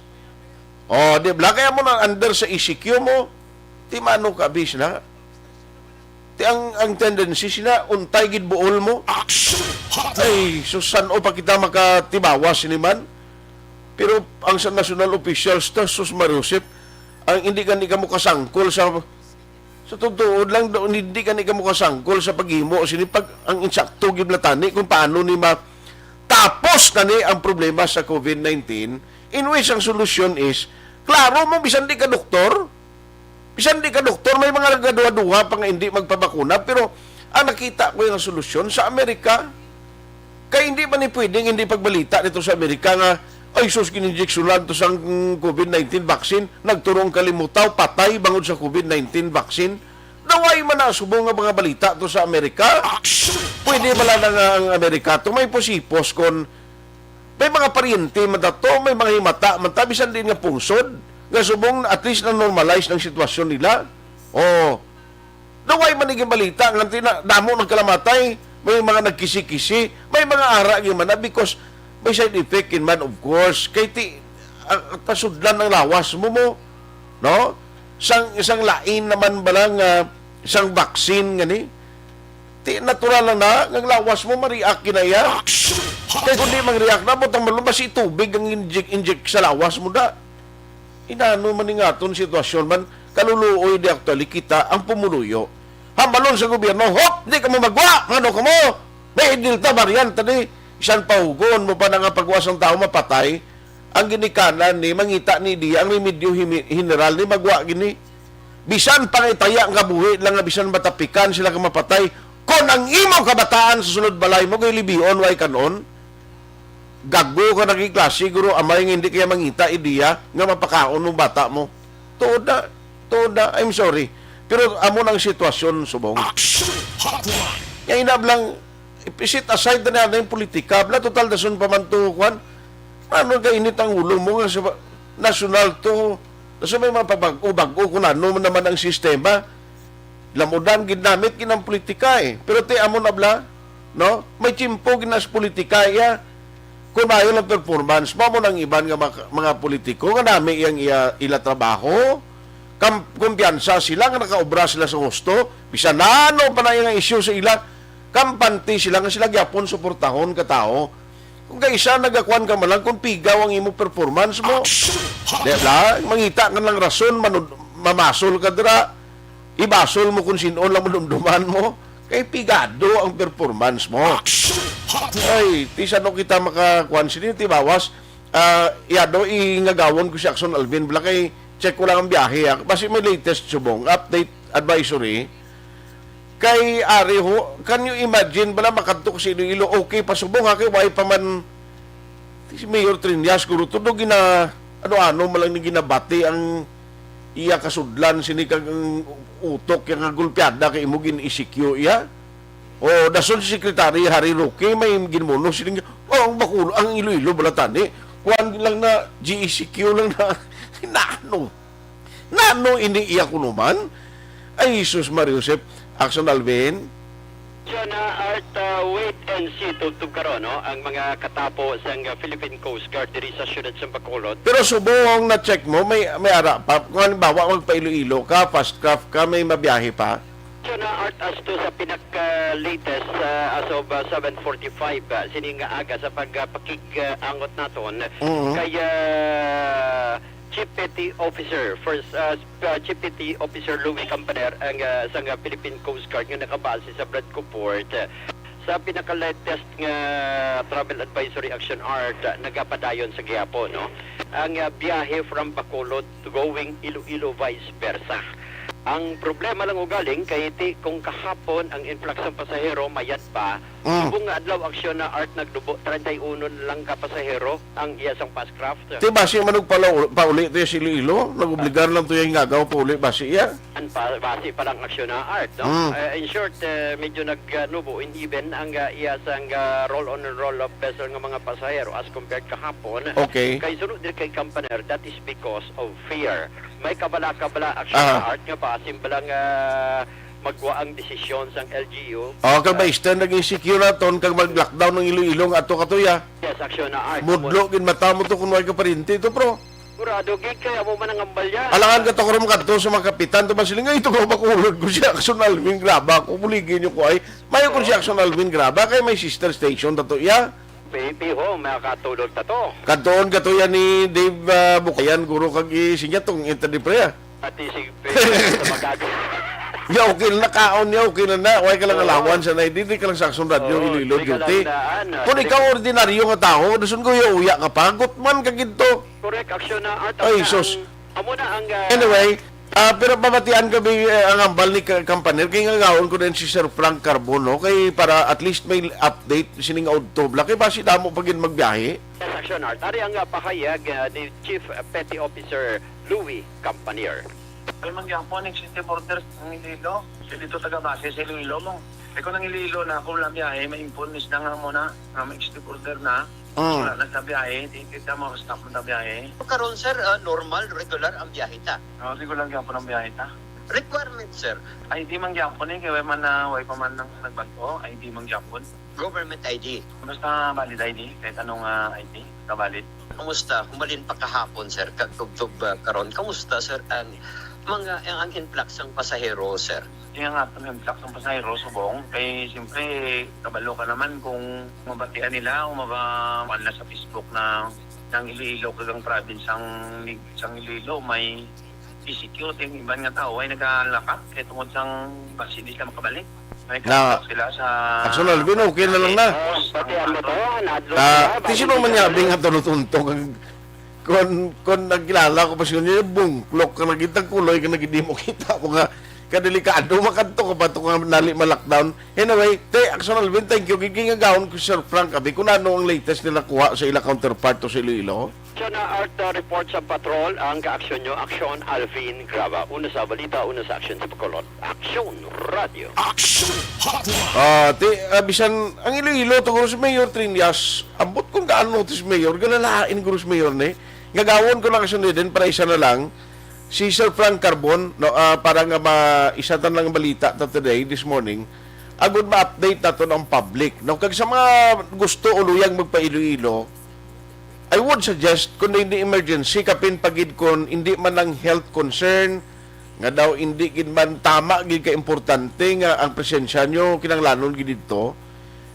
Di ba? Kaya mo na under sa ECQ mo, ti mano ka bis na. Ti ang tendency sila, untay gid buol mo. Aksyon. Ay, susan o pa kita makatibawas ni man. Pero ang sa national officials ta, sus Marusip, ang hindi ka mo kasangkol sa totoo lang, hindi ka mo kasangkol sa paghimo sinipag ang insakto giblatani kung paano ni tapos na ni ang problema sa COVID-19, in which ang solusyon is, klaro mo, bisan di ka doktor, may mga nagaduwa-duwa pa nga hindi magpabakuna, pero ang nakita ko yung solusyon sa Amerika, kaya hindi man pwedeng hindi pagbalita dito sa Amerika nga, ay sus, kininjeksyunan to sa COVID-19 vaccine, nagturong kalimutaw, patay bangod sa COVID-19 vaccine. Naway man na subong nga mga balita to sa Amerika. Pwede pala na nga ang Amerika to, may posipos kon may mga paryente man dato, may mga himata, mantabisan din nga pungsod, nga subong at least na normalize ng sitwasyon nila. Naway man naging balita, nga damo ng kalamatay, may mga nagkisi-kisi, may mga ara man na because may side effect in man, of course. Kay tasudlan ng lawas mo, no? Isang lain naman ba lang, isang vaccine, gani? Natural lang na, ng lawas mo, ma-react kinaya. Kaya kung di mag-react na, butang malubas tubig ang inject sa lawas mo da. Inano man nga itong sitwasyon man, kaluluoy di actually kita ang pumuluyo. Hambalon sa gobyerno, hop, di ka mo magwa, ano ka mo? May Delta variant, tadi. Isang pahugon mo pa na nga pagwasang tao mapatay, ang ginikanan ni mangita ni di ang remedyo general ni magwa gini. Bisan pangitaya nga buhi lang nga bisan matapikan sila ka mapatay, kon ang imo kabataan sa sulod balay mo kay libion way kanon. Gagbo ka nagiklase siguro amay nga hindi kaya mangita idiya nga mapakaon ng bata mo. Toda, I'm sorry. Pero amo nang sitwasyon subong. Yang inablang ipisit aside na yung politika, bla total dasun pamantukuan. Ano ka init ang ulo mo nga sa national to? Daso may mga pabag-o kung ano naman ang sistema. Lamudan ginamit kinang politika Pero te amo na bla, no? May chimpo ginas politika ya. Kung mayo lang performance, mo nang iban nga mga politiko nga nami yang ila trabaho. Kumpiyansa sila nga nakaobra sila sa gusto. Bisan ano pa na yung issue sa ila, kampante sila nga sila gyapon suportahon ka tao. Kung kaysa nagakuan ka man lang kung pigaw ang imo performance mo. Diba? Mangita ka lang rason, mamasol ka dira. Ibasol mo kung sinon lang manumduman mo. Kay pigado ang performance mo. Ay, tisa no kita makakuan sila, tibawas. Yado, ingagawon ko si Aksyon Alvin. Bala kay check ko lang ang biyahe. Basi may latest subong, update advisory. Kay Ari ho, can you imagine bala makadto si Iloilo, okay pasubong ha kay way pa man si Mayor Trinyas kuro tudo gina ano malang ni ginabati ang iya kasudlan sini kag utok yang gulpiada kay imo gin ECQ iya. Dason si Secretary Harry Roque may ginmuno sini ang Bacolod ang Iloilo bala tani. kuan lang na GECQ lang na nano iniiyak ko naman. Ay, Jesus Mariusep, Aksyon Alvin. So na art wait and see tugtog karon no ang mga katapo sa Philippine Coast Guard diri sa siyudad sa Bacolod. Pero subong na check mo, may ara pa. Kung halimbawa, magpa-Iloilo ka, fast craft ka, may mabiyahe pa. So na art as to sa pinaka-latest as of 7:45 sining nga aga sa pagpakig-angot naton kay Chief Petty Officer Chief Petty Officer Louis Campaner ang sa Philippine Coast Guard nga nakabase sa Bradco Port sa pinaka-latest nga travel advisory action art nagapadayon sa Quiapo no ang biyahe from Bacolod to going Iloilo vice versa. Ang problema lang ugaling kay kung kahapon ang influx ng pasahero mayat pa. Subong nga adlaw aksyon na art nagdubo 31 lang ka pasahero ang iyasang pascraft. Ti basi manug pauli to si Iloilo, nagobligar lang to yung ngagaw pauli basi iya. An base pa lang aksyon na art no. In short medyo nagnubo in even ang iyasang roll on and roll off vessel ng mga pasahero as compared kahapon. Okay. Kay sunod din kay Campaner that is because of fear. May kabala-kabala aksyon na art nga pa simple lang magwa ang desisyon sang LGU. Kag baista naging secure na ton kag mag-lockdown ng Iloilo nga ato katuya. Yes, aksyon na art. Mudlo gid matamo to kun way ka parinti to pro. Kurado gid kaya mo man ang ambalya. Alangan ka to karon kadto sa mga kapitan to basiling ito ko makulod ko si Aksyon Alvin Graba ko buligin niyo ko ay mayo ko si Aksyon Alvin Graba kay may sister station tato ya. Baby ho, makatulog ta to. Kadtoon katuya ni Dave Bukayan guro kag isinya tong interpreter. Ati si sa magagawa. Ya okay na kaon niya okay na way ka lang alawan sa naidi di ka lang sa Aksyon Radio Iloilo duty. Kung ikaw ordinaryo nga tao dason ko uya ka pagot man ka gidto. Correct, aksyon na art. Ay, sus. Amo na ang Anyway, pero babatian kami ang ambal ni Campaner kay nga gawon ko din si Sir Frank Carbono kay para at least may update sining October kay basi damo pagin magbiyahe. yes, aksyon art. Ari ang pahayag ni Chief Petty Officer Louis Campanier. Ay mangyapon ng city borders ng Iloilo. Kasi dito taga-base sa Iloilo mo. Kung nang Iloilo na kung lang biyahe, may informis na nga muna na may city border na. Wala na sa biyahe, hindi kita mo stop mo na biyahe. Karon sir, normal, regular ang biyahe ta. Hindi ko lang gyapon ang biyahe ta. Requirement sir, Ay di mangyapon kaya man na way pa man ng nagbago, ay di mangyapon. government ID. Basta valid ID, kahit anong ID, kavalid. Kamusta? Humalin pa kahapon sir, kagtugtog karon. Kamusta sir ang ang influx ng pasahero sir? Yung nga itong influx ng pasahero, subong, kay siyempre kabalo ka naman kung mabatian nila o mabawala sa Facebook na ng Iloilo kagang province ang Iloilo may PCQ yung ibang nga tao ay nag-alaka kaya tungkol sang basi di sila makabalik. May Na- sila sa Aksyon Alvin okay na lang na. Pati ano to, nadlo. Ti sino man yabing nga tuntunto kag kon nagkilala ko pa siya niya bungklok ka nagitang kuloy ka nagidi mo kita mo nga kadelikado makadto ka pa to nga nali ma-lockdown. Anyway, Aksyon Alvin, thank you gigi nga gawon ko Sir Frank abi kun ano ang latest nila kuha sa ila counterpart to sa Iloilo. Aksyon na art report sa patrol ang kaaksyon nyo, Aksyon Alvin Graba. Una sa balita, una sa aksyon sa Bacolod. Aksyon Radio. Aksyon Hotline. Bisan ang Iloilo to guro si Mayor Trinyas, ambot kung gaano to si Mayor, galalain guro si Mayor ni. Ngagawon ko lang kasunod din para isa na lang si Sir Frank Carbon no, para nga isatan lang ang balita ta today this morning. Agud ma-update nato ng public. No, kag sa mga gusto uluyang magpa-Iloilo, I would suggest kung hindi emergency kapin pagid kon hindi man ang health concern nga daw hindi gid man tama gid ka importante nga ang presensya nyo kinanglanon gid dito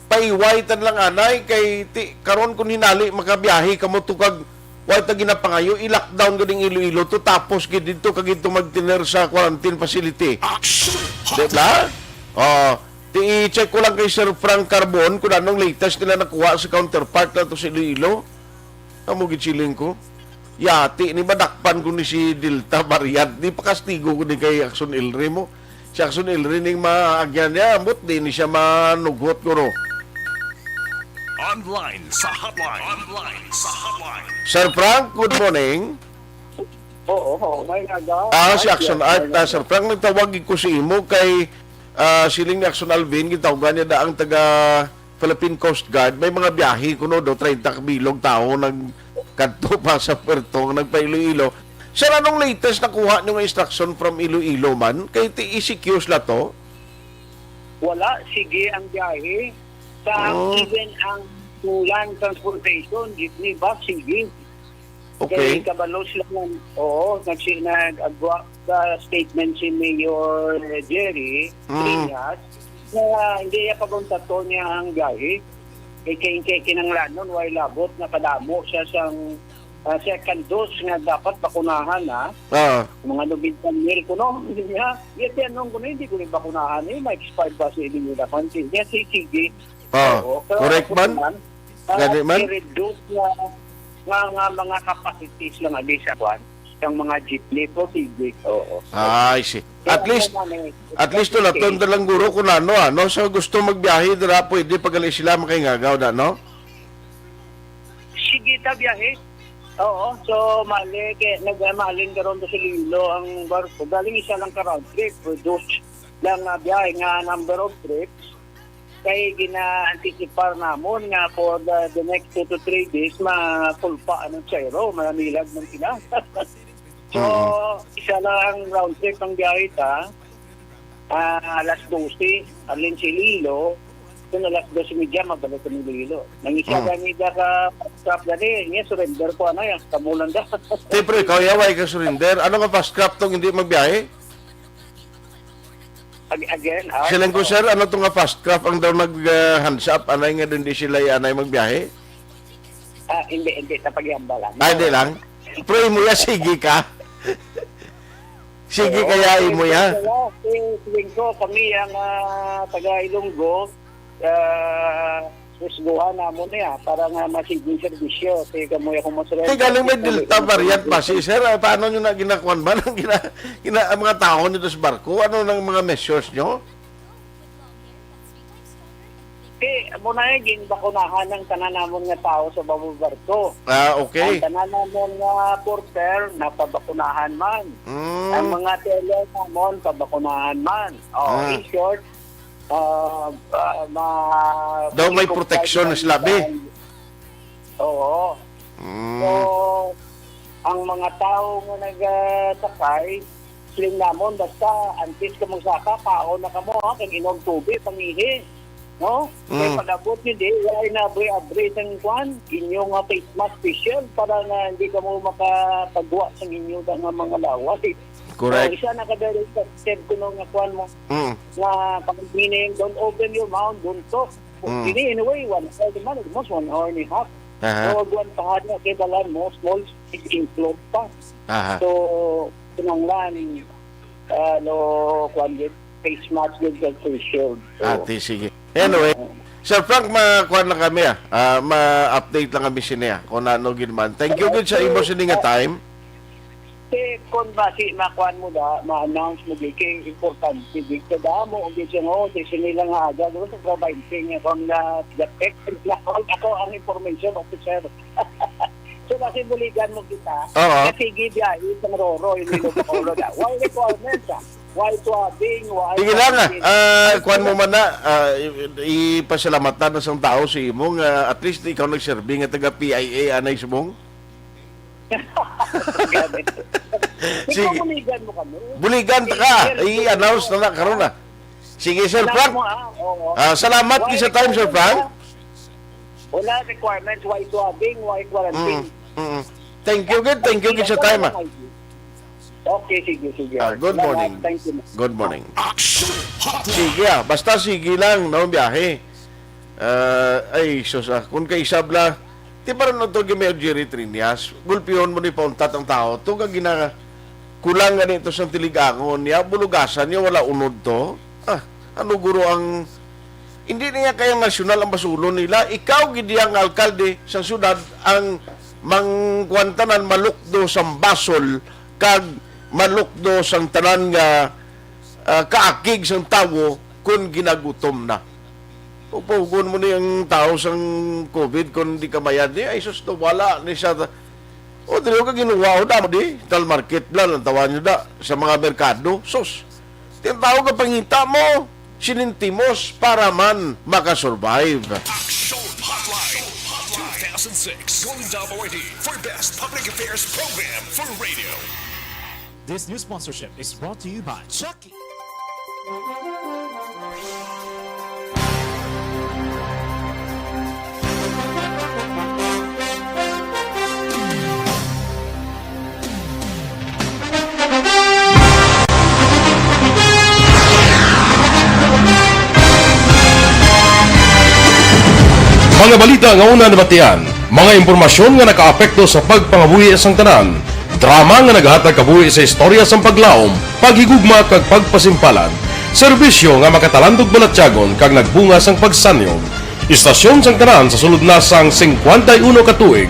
paiwaitan lang anay kay karon kun hinali makabiyahe kamo tukag way ta ginapangayo i-lockdown gid ang Iloilo to tapos gid dito kag dito magtiner sa quarantine facility. Aksyon Hotline. Diba? I-check ko lang kay Sir Frank Carbon kung anong latest nila nakuha sa counterpart na to sa Iloilo. Amo gitsiling ko. Yati ni badakpan ko ni si Delta Variant. Di pa kastigo ko ni kay Aksyon Ilre mo. Si Aksyon Ilre ning maagyan niya. Amot din ni siya manugot ko ro. Online sa hotline. Online sa hotline. Sir Frank, good morning. Oo, may nagawa. Si Aksyon Art. Sir Frank, nagtawag ko si imo kay siling ni Aksyon Alvin. Gitawagan niya da ang taga Philippine Coast Guard. May mga biyahe kuno do 30 kabilog tao kadto pa sa Puerto nagpa-Iloilo. Sir, anong latest nakuha nyo ng instruction from Iloilo man? Kay ti-ECQs la to? Wala, sige ang biyahe. Even ang land transportation, jeepney bus, sige. Okay. Kaya kabalos lang, nag-agwa sa statement si Mayor Jerry Trias na hindi niya pagpuntato niya ang biyahe. Kaya kinanglanon, way labot na kadamo siya sang second dose nga dapat bakunahan na. Mga lubintang mil ko, no? Hindi niya, yanong ko na, hindi ko rin bakunahan may expired ba si Edinyo na konti. Yan si sige. Correct man? Gani man? I-reduce nga mga capacities lang sa kwan. Yung mga jeepney po, sige. I see. At least to laton dalang guro kung ano, so gusto magbiyahe, dara pwede pagaling sila makingagaw na, no? Sige ta biyahe. Oo, so nagmahalin ka ron sa Lilo ang barko. Galing isa lang ka round trip. Reduce lang biyahe nga number of trips. Kaya gina-anticipar namon nga for the next 2 to 3 days mapulpa anong tsayro, manamilag ng sila. So, isa lang ang round trip ng biyahe ta. Alas 12, alin si Lilo. Kung alas 12:30, mabalik ka ng Lilo. Nang isa ganida ka fast-crap dali, niya surrender ko yan, kamulan da. Siyempre, ikaw yaway ka surrender. Ano ka fast-crap tong hindi magbiyahe? Again, Silang ko, sir, ano itong nga fast craft ang daw nag-hands up? Anay nga din di sila anay magbiyahe? Hindi, tapagyamba lang. Hindi lang? Pray mo ya, sige ka. Sige kaya mo ya. Tuwing ko, kami ang taga-Ilonggo, susguhan na mo na para nga masiging servisyo. Kaya mo yung kumasarap. Galing may Delta variant pa si sir. Paano nyo na ginakuan ba? Ang mga tao nito sa barko? Ano ng mga measures nyo? Muna yung bakunahan ng tananamon nga tao sa barko. Okay. Ang tananamon nga porter, napabakunahan man. Ang mga teller namon, pabakunahan man. In short, daw may protection na silabi. Oo. So, ang mga tao nga nagsakay, sling namon, basta antis ka magsaka, kaon na ka mo, kang inog tubig, pangihi. No? Kaya palabot hindi, wala na abri ng kwan, inyong face mask special para na hindi ka mo makapagwa sa inyong mga laway. Correct. So, isa na ka-direct step ko nung kwan mo na pag-meaning, don't open your mouth, don't talk. Anyway, 1 hour naman, almost 1 hour and a half. So, huwag pahad na kibalan mo, small is include pa. So, pinanglan, kwan yun, face mask with the face shield. Ate, sige. Anyway, Sir Frank, makuhan lang kami ma-update lang kami siya kung ano ginaman. Thank you good sa imo sininga time. Kung basi makuhan mo ma-announce mo kay importante dito mo ug siya mo sila nga aga do sa providing kung na the text na ako ang information officer. So kasi buligan mo kita. Kasi gibiyahe sa Roro yung niloko da. Why requirements Why swabbing? Why... Sige lang kuhan mo man na, ipasalamatan na sa tao si imong, at least ikaw nag-serving at taga-PIA, anay sumong? Sige. Buligan mo kami. Buligan ka, i-announce na karon na. Sige, Sir Frank. Salamat sa time, Sir Frank. Wala requirements, why swabbing, why quarantine. Thank you sa time. Okay, sige. Good morning. Thank you. Good morning. Aksyon Hotline. Sige basta sige lang, no biyahe. Ay, susa, kung kaisab la, di pa rin ito gimel Jerry Trinas, gulpiyon mo ni pauntat ang tao, ito ka kulang nga nito sa tiligangon niya, bulugasan niya, wala unod to. Ano guro ang, hindi niya kaya nasyonal ang basulon nila, ikaw gidiyang alkalde sa syudad, ang mangkwantanan malukdo sa basol, kag malukdo sang tanan nga kaakig sang tawo kung ginagutom na. Pupugon mo niyang tao sang COVID kung di ka mayad niya, ay sus, wala ni siya. O, dito ka ginawa o damo di, tal market lang, ang tawa niyo da, sa mga merkado, sus. Tiyang ka pangita mo, sinintimos para man makasurvive. Aksyon Hotline 2006 Golden Dome Awardee for Best Public Affairs Program for Radio. This new sponsorship is brought to you by Chucky. Mga balita nga una nabatian, mga impormasyon nga nakaapekto sa pagpangabuhi sang tanan, drama nga naghatag kabuhi sa istorya sang paglaom, paghigugma kag pagpasimpalan, serbisyo nga makatalandog balatyagon kag nagbunga sang pagsanyog, istasyon sang tanan sa sulod na sang 51 ka tuig,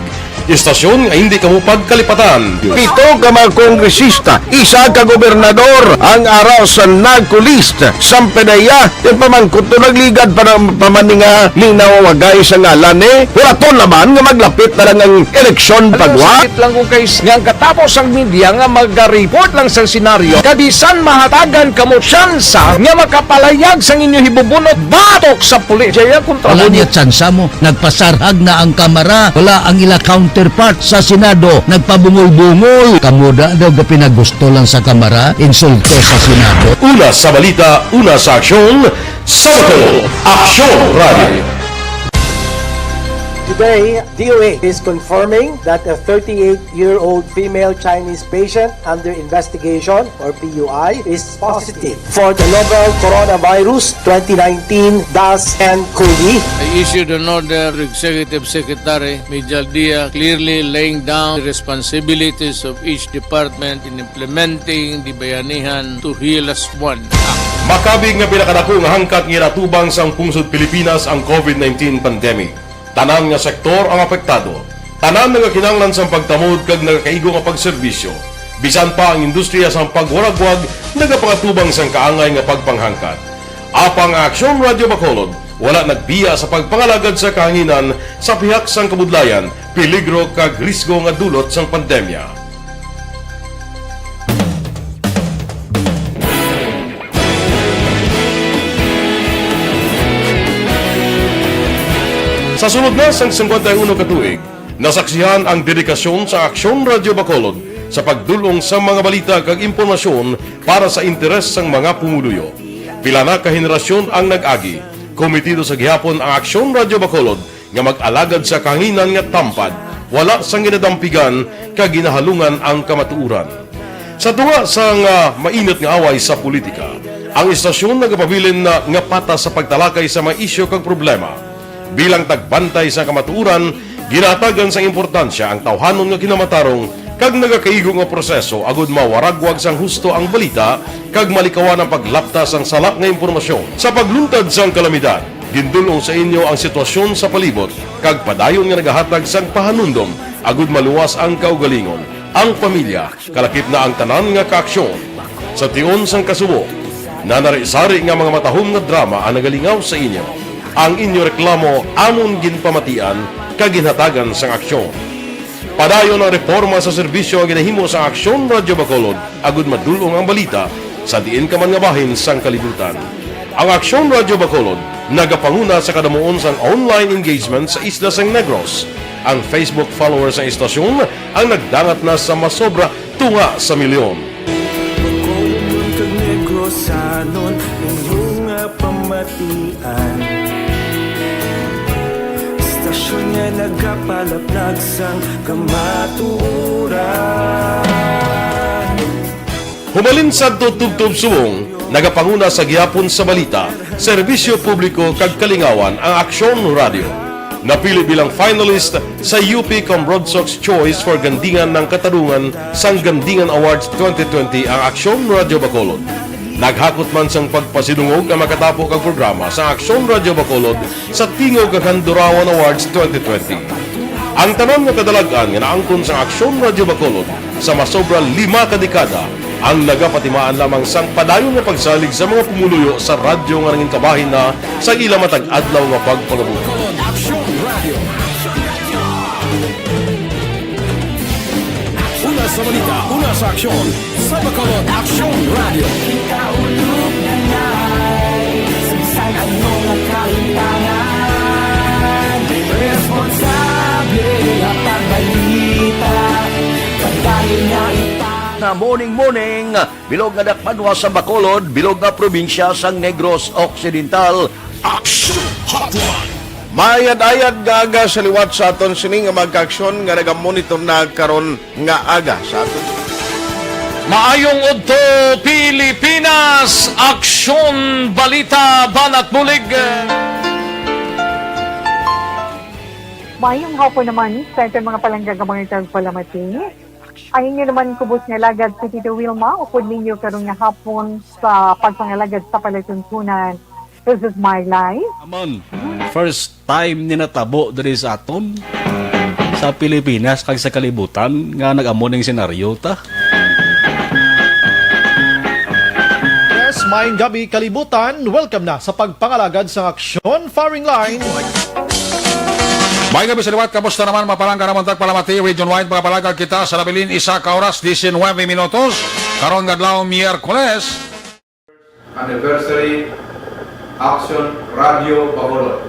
istasyon nga hindi kamupag kalipatan. Pito ka mga kongresista, isa ka gobernador ang araw sa nagkulist sa pedaya yung pamangkot to nagligad para pamaninga ni nawagay sa ngalan wala to naman nga maglapit na lang ang eleksyon pagwa. Sakit lang kung kayo nga katapos ang media nga mag-report lang sa senaryo kabisan mahatagan kamo tsansa nga makapalayag sa inyo hibubunot batok sa pulis. Kaya kontra Wala niya tsansa mo, nagpasarhag na ang kamera, wala ang ila counterpart sa Senado, nagpabungol-bungol. Kamuda daw ga pinagusto lang sa kamera, insulto sa Senado. Una sa balita, una sa aksyon, Sabado, Aksyon Radio. Today, DOA is confirming that a 38-year-old female Chinese patient under investigation, or PUI, is positive for the novel coronavirus 2019-10-CoV. I issued an order to Executive Secretary Major Dia clearly laying down the responsibilities of each department in implementing the Bayanihan to Heal as One Act. Makabig nga pinakadako nga hangkat nga natubang sang pungsod Pilipinas ang COVID-19 pandemic. Tanan nga sektor ang apektado. Tanan nga kinahanglan sang pagtamod kag nagakaigo nga pagserbisyo. Bisan pa ang industriya sang pagwaragwag nagapangatubang sang kaangay nga pagpanghangkat. Apang Aksyon Radio Bacolod wala nagbiya sa pagpangalagad sa kahanginan sa pihak sang kabudlayan, peligro kag risgo nga dulot sang pandemya. Sa sunod na sang 51 ka tuig, nasaksihan ang dedikasyon sa Aksyon Radio Bacolod sa pagdulong sa mga balita kag impormasyon para sa interes sang mga pumuluyo. Pila na ka henerasyon ang nag-agi, komitido sa gihapon ang Aksyon Radio Bacolod nga mag-alagad sa kahanginan nga tampad, wala sang ginadampigan kag ginahalungan ang kamatuuran. Sa tunga sang mainit nga away sa politika, ang istasyon nagapabilin na nga patas sa pagtalakay sa mga isyu kag problema. Bilang tagbantay sa kamatuuran, ginatagan sa importansya ang tawhanon nga kinamatarong kag nagakaigo nga proseso agud mawaragwag sang husto ang balita kag malikawan ang paglapta sang sala nga impormasyon. Sa pagluntad sang kalamidad, gindulong sa inyo ang sitwasyon sa palibot kag padayon nga nagahatag sang pahanundom agud maluwas ang kaugalingon, ang pamilya, kalakip na ang tanan nga kaaksyon. Sa tion sang kasubo, nanari-sari nga mga matahom nga drama ang nagalingaw sa inyo. Ang inyo reklamo amon ginpamatian kag ginhatagan sang aksyon. Padayon ang reforma sa serbisyo nga ginahimo sa Aksyon Radio Bacolod agud madulong ang balita sa diin ka man nga bahin sang kalibutan. Ang Aksyon Radio Bacolod nagapanguna sa kadamuon sang online engagement sa isla sang Negros. Ang Facebook followers sa istasyon ang nagdangat na sa masobra tunga sa milyon. Bacolod kag Negros anon inyong pamatian. Stasyon nga nagapalaplag sang kamaturan. Humalin sa tutubtub subong, nagapanguna sa gihapon sa balita, serbisyo publiko kag kalingawan ang Aksyon Radio. Napili bilang finalist sa UP Broadsox Choice for Gandingan ng Katarungan sang Gandingan Awards 2020 ang Aksyon Radio Bacolod. Naghakot man sang pagpasidungog ang makatapo kag programa sa Aksyon Radio Bacolod sa Tingog kag Handurawan Awards 2020. Ang tanan nga kadalagan nga naangkon sa Aksyon Radio Bacolod sa masobra 5 ka dekada ang nagapatimaan lamang sang padayon nga pagsalig sa mga pumuluyo sa radyo nga nangin kabahin na sa ila matag adlaw nga pagpangabuhi. Una sa balita, una sa aksyon, sa Bacolod Aksyon Radio. Ikaulog na na'y sagsag ang mga kahintangan. Responsable niya Na morning, bilog nga dakpanwa sa Bacolod, bilog nga probinsya sa Negros Occidental. Aksyon Hotline. Mayad-ayad nga aga sa liwat sa aton sini nga magka-aksyon nga nagamonitor na karon nga aga sa aton. Maayong udto Pilipinas, Aksyon Balita Banat Bulig. Mayong hapon naman sa ito mga palanggagamang itag palamati. Ang inyo naman kubos nga lagad sa Tito Wilma, upod ninyo karong nga hapon sa pagpangalagad sa palatuntunan. This is my life. Amon, first time ni natabo diri sa aton sa Pilipinas kag sa kalibutan nga nag-amo ning senaryo ta. Yes, maayong gabi kalibutan. Welcome na sa pagpangalagad sa Aksyon Firing Line. May gabi sa liwat, kamusta naman mapalangga naman tagpalamati, region-wide mga palagag kita sa labilin isa ka oras, 19 minutos, karon nga adlaw Miyerkules. Anniversary Aksyon Radio Bacolod.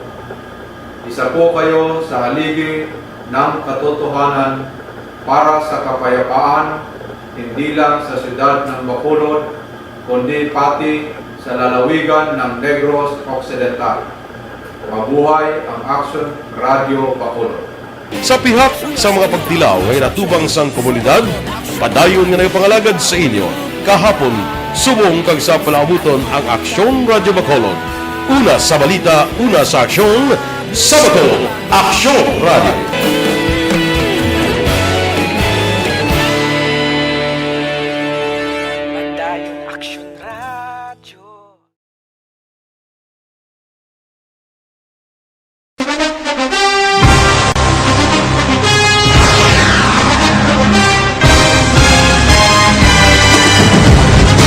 Isa po kayo sa haligi ng katotohanan para sa kapayapaan, hindi lang sa siyudad ng Bacolod, kundi pati sa lalawigan ng Negros Occidental. Mabuhay ang Aksyon Radio Bacolod. Sa pihak sa mga pagdilaw ay natubang sang komunidad, padayon nga na pangalagad sa inyo. Kahapon, subong kag sa palabuton ang Aksyon Radio Bacolod. Una sa balita, una sa aksyon, sa Bacolod, Aksyon Radio.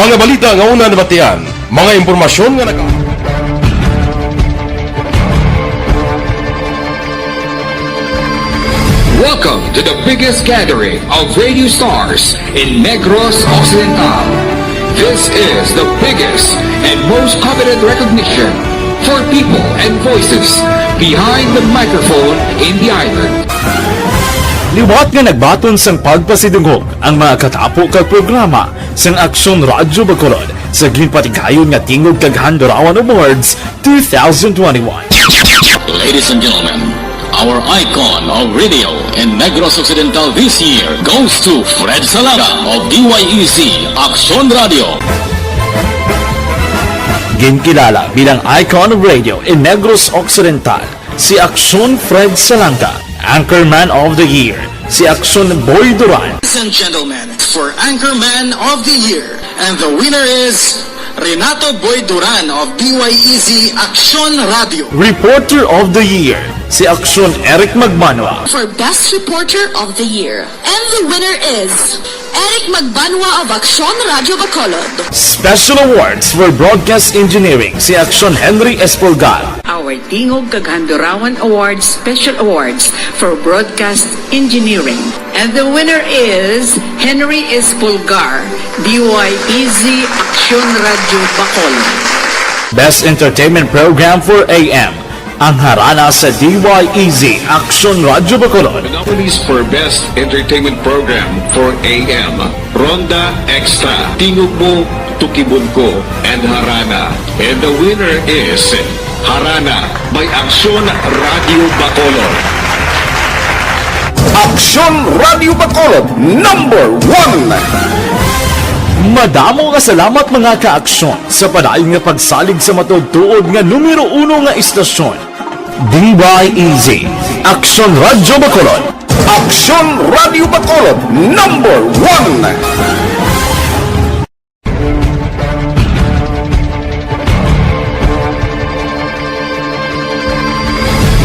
Mga balita nga una nabatian, mga impormasyon nga naka. Welcome to the biggest gathering of radio stars in Negros Occidental. This is the biggest and most coveted recognition for people and voices behind the microphone in the island. Liwat nga nagbaton sang pagpasidungog ang mga katapo kag programa sang Aksyon Radyo Bacolod sa ginpatigayon nga tingog kag Handurawan Awards 2021. Ladies and gentlemen, our icon of radio in Negros Occidental this year goes to Fred Salaga of DYEC Aksyon Radio. Ginkilala bilang icon of radio in Negros Occidental, si Aksyon Fred Salanga. Anchorman of the Year, si Aksyon Boy Duran. Ladies and gentlemen, for Anchorman of the Year, and the winner is Renato Boy Duran of DYEC Aksyon Radio. Reporter of the Year, si Aksyon Eric Magmanwa. For Best Reporter of the Year, and the winner is Eric Magbanwa of Aksyon Radio Bacolod. Special Awards for Broadcast Engineering, si Aksyon Henry Espolgar. Our Tingog Kaghandurawan Awards Special Awards for Broadcast Engineering. And the winner is Henry Espolgar, DYEZ Aksyon Radio Bacolod. Best Entertainment Program for AM, ang harana sa DYEZ Aksyon Radio Bacolod. Nominees for Best Entertainment Program for AM, Ronda Extra, Tingog Mo, Tukibon Ko, and Harana. And the winner is Harana by Aksyon Radio Bacolod. Aksyon Radio Bacolod, #1. Madamo nga salamat mga ka-aksyon sa padayon nga pagsalig sa matudtuod nga numero 1 nga istasyon. DYEZ Aksyon Radio Bacolod. Aksyon Radio Bacolod, #1.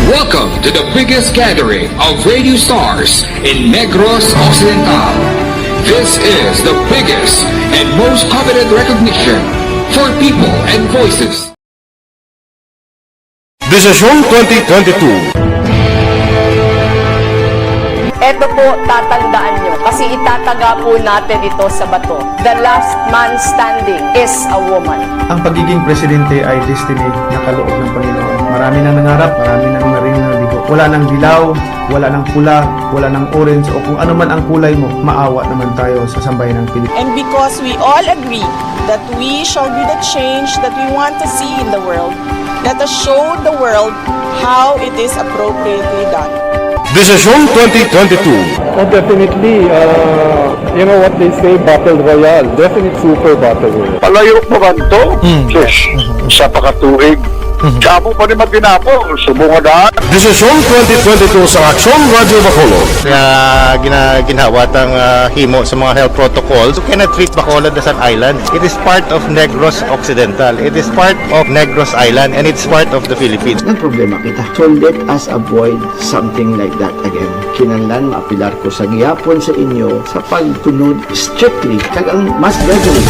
Welcome to the biggest gathering of radio stars in Negros Occidental. This is the biggest and most coveted recognition for people and voices. Desisyon 2022. Ito po, tatandaan nyo, kasi itataga po natin ito sa bato. The last man standing is a woman. Ang pagiging presidente ay destiny na kaloob ng Panginoon. Marami nang nangarap, marami nang naring nabigo. Wala nang dilaw, wala nang pula, wala nang orange o kung ano man ang kulay mo, maawa naman tayo sa sambayan ng Pilipinas. And because we all agree that we shall be the change that we want to see in the world, let us show the world how it is appropriately done. Desisyon 2022. Oh, definitely, you know what they say, Battle Royale. Definite super Battle Royale. Palayo pa man to? Yes. Sa pakatuig. Kamo pa ni Magdinapo, subungan. Desisyon 2022 sa Aksyon Radio Bacolod. Kaya ginhawatang himo sa mga health protocols. You cannot treat Bacolod as an island. It is part of Negros Occidental. It is part of Negros Island and it's part of the Philippines. Ang problema kita. So let us avoid something like that again. Kinahanglan maapilar ko sa gihapon sa inyo sa pagtunod strictly kag ang mas gagawin.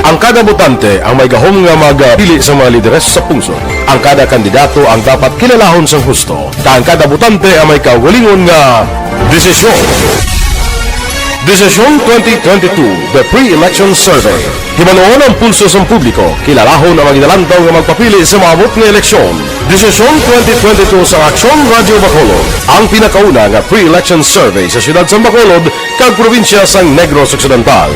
Ang kada botante ang may gahom nga magpili sa mga lideres sa pungsod. Ang kada kandidato ang dapat kilalahon sa husto. Ang kada botante ang may kaugalingon nga desisyon. Desisyon 2022, the pre-election survey. Himanuon ang pulso sa publiko, kilalahon ang maginalantaw nga magpapili sa maabot nga eleksyon. Desisyon 2022 sa Aksyon Radio Bacolod, ang pinakauna nga pre-election survey sa siyudad sa Bacolod kag probinsya sa Negros Occidental.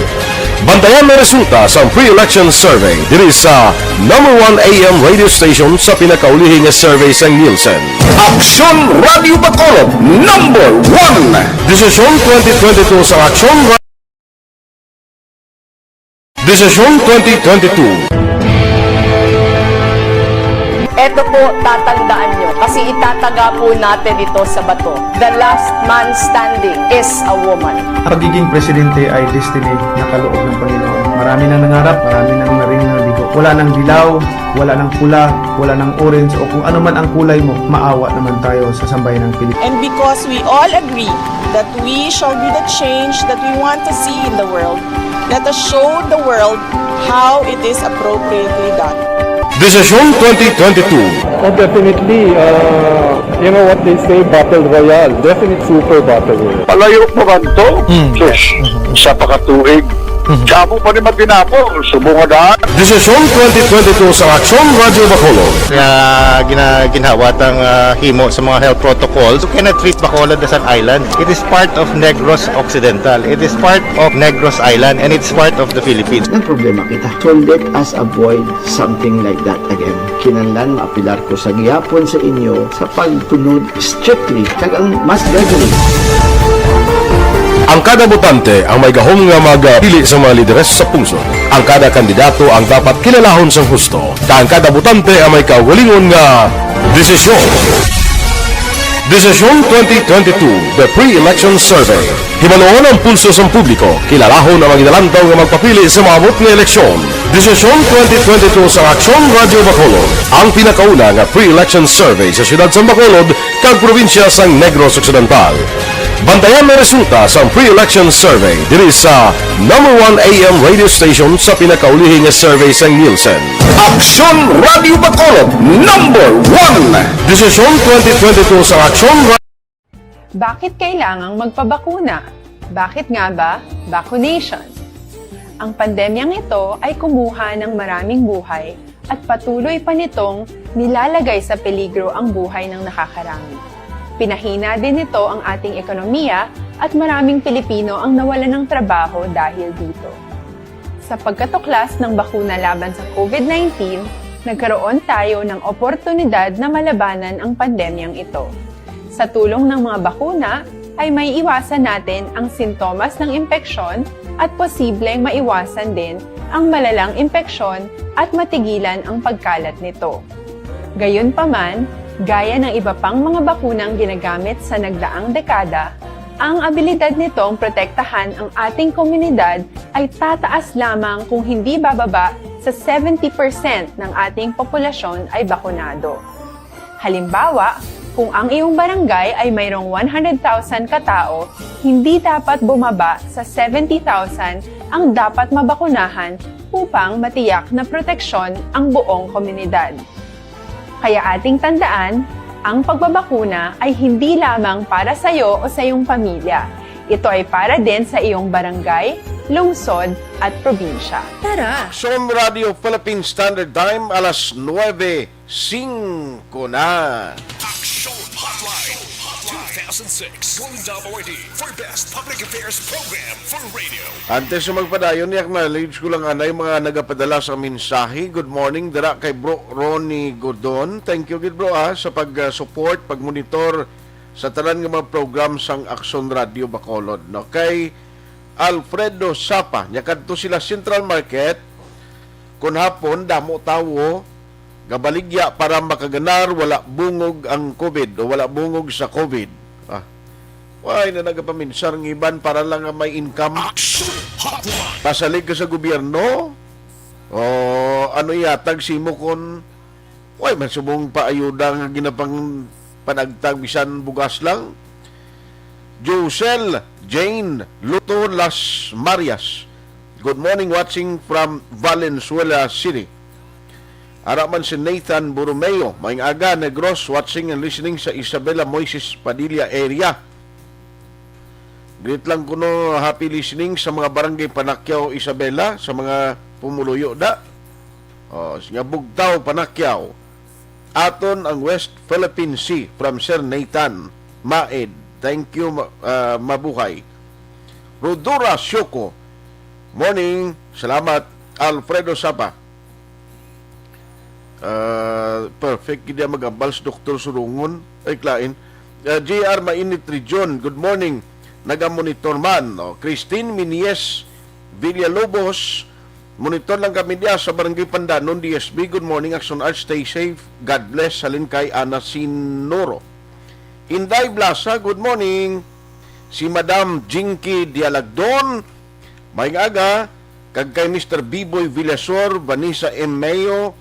Bantayan na resulta sa pre-election survey diri sa number 1 AM radio station sa pinakaulihing survey sa Nielsen. Aksyon Radio Bacolod, number 1! Desisyon 2022 sa Aksyon Desisyon 2022. Ito po, tatandaan nyo, kasi itataga po natin ito sa bato. The last man standing is a woman. Ang pagiging presidente ay destiny na kaloob ng Panginoon. Marami nang nangarap, marami nang narinig na bigo. Wala nang dilaw, wala nang pula, wala nang orange o kung ano man ang kulay mo, maawa naman tayo sa sambayan ng Pilipinas. And because we all agree that we shall be the change that we want to see in the world, let us show the world how it is appropriately done. Desisyon 2022. Oh, definitely, you know what they say, Battle Royale. Definite super Battle Royale. Palayo pa man to? Yes. Sa pakatuig. Kamo pa ni Magdinapo, subungan. Desisyon 2022 sa Aksyon Radio Bacolod. Kaya ginhawatang himo sa mga health protocols. You cannot treat Bacolod as an island. It is part of Negros Occidental. It is part of Negros Island and it's part of the Philippines. Ang problema kita. So let us avoid something like that again. Kinahanglan maapilar ko sa gihapon sa inyo sa pagtunod strictly kag ang mas gagawin. Ang kada botante ang may gahom nga magpili sa mga lideres sa pungsod. Ang kada kandidato ang dapat kilalahon sa husto. Ang kada botante ang may kaugalingon nga desisyon. Desisyon 2022, the pre-election survey. Himanuon ang pulso sa publiko, kilalahon ang maginalantaw nga magpapili sa maabot nga eleksyon. Desisyon 2022 sa Aksyon Radio Bacolod, ang pinakauna nga pre-election survey sa siyudad sa Bacolod kag probinsya sa Negros Occidental. Bantayan na resulta sa pre-election survey diri sa number 1 AM radio station sa pinakaulihing survey sa Nielsen. Aksyon Radio Bacolod, number 1! Desisyon 2022 sa Aksyon Bakit kailangang magpabakuna? Bakit nga ba vaccination? Ang pandemyang ito ay kumuha ng maraming buhay at patuloy pa nitong nilalagay sa peligro ang buhay ng nakakarami. Pinahina din nito ang ating ekonomiya at maraming Pilipino ang nawalan ng trabaho dahil dito. Sa pagkatuklas ng bakuna laban sa COVID-19, nagkaroon tayo ng oportunidad na malabanan ang pandemyang ito. Sa tulong ng mga bakuna, ay may iwasan natin ang sintomas ng impeksyon at posibleng maiwasan din ang malalang impeksyon at matigilan ang pagkalat nito. Gayunpaman, gaya ng iba pang mga bakunang ginagamit sa nagdaang dekada, ang abilidad nitong protektahan ang ating komunidad ay tataas lamang kung hindi bababa sa 70% ng ating populasyon ay bakunado. Halimbawa, kung ang iyong barangay ay mayroong 100,000 katao, hindi dapat bumaba sa 70,000 ang dapat mabakunahan upang matiyak na proteksyon ang buong komunidad. Kaya ating tandaan, ang pagbabakuna ay hindi lamang para sa iyo o sa iyong pamilya. Ito ay para din sa iyong barangay, lungsod at probinsya. Tara! Aksyon Radio Philippine Standard Time, alas 9:05 na. Aksyon Hotline 2006. Going WID for Best Public Affairs Program for Radio. Antes sa magpadayon, i-acknowledge ko lang anay mga nagapadala sa mensahe. Good morning, dara kay Bro Ronnie Gordon. Thank you, good bro, sa pag-support, pag-monitor sa tanan ng mga program sang Aksyon Radio Bacolod. No? Kay Alfredo Sapa, niya kadto sila Central Market, kun hapon, damo tawo, gabaligya para makaganar, wala bungog ang COVID o wala bungog sa COVID. Why na nagapaminsar ng iban para lang may income? Pasalig ka sa gobyerno? O ano yatag simo kon why man subong paayuda nga ginapang panagtag bisan bugas lang? Josel Jane Luto Las Marias. Good morning, watching from Valenzuela City. Araman si Nathan Borromeo, maing aga, Negros, watching and listening sa Isabela Moises Padilla area. Greet lang kuno, happy listening sa mga barangay Panakyaw, Isabela, sa mga pumuluyo da. Nga Bugtaw, Panakyaw. Aton ang West Philippine Sea from Sir Nathan Maed. Thank you, mabuhay. Rodora Syoko. Morning. Salamat. Alfredo Sapa. Perfect. Hindi magambals, Dr. Surungon. Ay, klain. JR Mainit Region. Good morning. Nagamonitor man. Christine Minies Villalobos. Monitor lang kami diya sa Barangay Pandanon, DSB. Good morning, Action Arts. Stay safe. God bless. Salin kay Ana Sinoro. Inday Blasa, good morning. Si Madam Jinky Dialagdon, may aga, kag kay Mr. Biboy Villasor, Vanessa M. Mayo,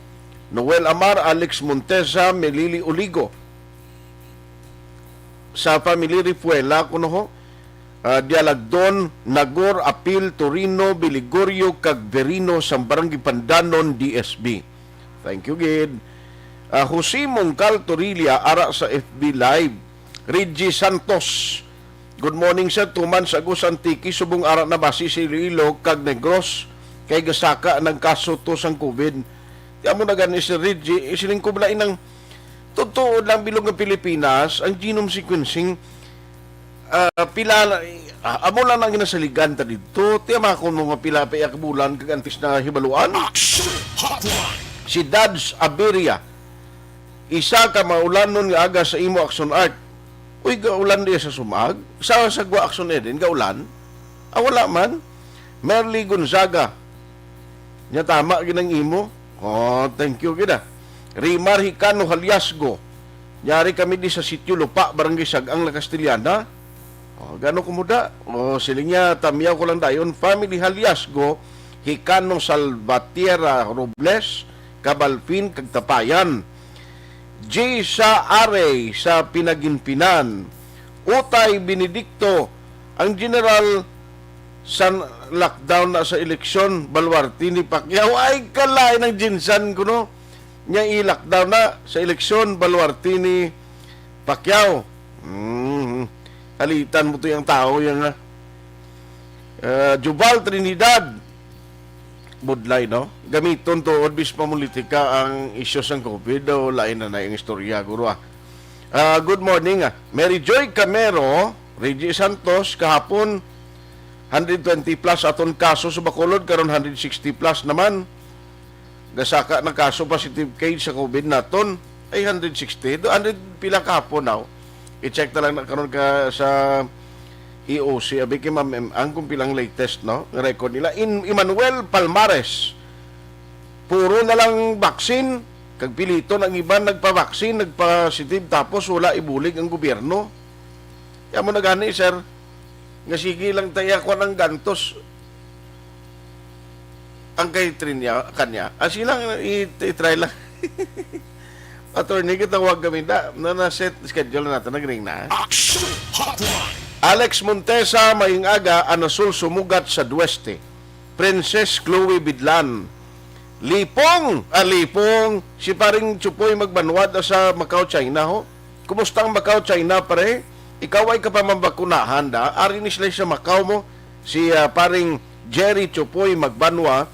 Noel Amar, Alex Montesa, Melili Uligo. Sa family Rifuela, kuno ho, Dialagdon, Nagor, Apil, Torino, Biligorio, kag Verino, sa Barangay Pandanon, DSB. Thank you, Gid. Jose Mongcal Torilla, ara sa FB Live. Reggie Santos, good morning sa tuman sa Agus Antiki, subong ara na basi si Iloilo, kag Negros, kay gasaka ng kaso to sang COVID. Tiyan mo na gani si Reggie, isiling kublain ng totoo lang bilog ng Pilipinas, ang genome sequencing, amo lang ang ginasaligan ta dito, tiyan mo mga pila pa bulan, kag antis na hibaluan. Si Dads Aberia, isa ka maulanon nga aga sa imo Action Art. Uy, gaulan diya sa sumag. Sa sagwa Action din, gaulan. Wala man. Merly Gonzaga. Nya tama ginang imo. Thank you gina. Rimar Hicano Haliasgo. Nyari kami di sa sitio Lupa, Barangay Sagang, La Castellana. Gano'ng kumuda? Siling niya, tamiyaw ko lang dayon. Family Haliasgo, Hicano Salvatierra Robles, Cabalpin, Kagtapayan. J. sa Are sa Pinaginpinan. Utay Benedicto, ang general sa lockdown na sa eleksyon, Baluarte ni Pacquiao. Ay, kalain ng jinsan ko, no? Nya i-lockdown na sa eleksyon, Baluarte ni Pacquiao. Halitan mo to yung tao, yung Jubal Trinidad. Budlay, no? Gamiton to odbis pamulitika ang issues ng COVID o lain na yung istorya, guro. Good morning. Mary Joy Camero, Reggie Santos, kahapon 120 plus aton kaso sa Bacolod, karon 160 plus naman. Gasaka na kaso positive case sa COVID naton ay 160. 100 pila kahapon now. I-check na lang na karon ka sa EOC, abi kay Ma'am ang kung pilang latest, no, record nila. Emmanuel Palmares, puro na lang vaccine, kag pilito ng iba nagpa-vaccine, nagpa-positive, tapos wala ibulig ang gobyerno. Kaya mo na gani, sir, nga sige lang tayo ako ng gantos ang kay Trinya, kanya. Silang i-try lang. Attorney, kitawag kami na set schedule natin, nag-ring na. Action Hotline. Alex Montesa, maing aga, anasul sumugat sa Dueste. Princess Chloe Bidlan. Lipong! Lipong! Si paring Chupoy magbanwad sa Macau, China, ho? Kumusta ang Macau, China, pare? Ikaw ay kapamambakunahan, da? Ari ni sila sa Macau mo, si paring Jerry Chopoy Magbanwa,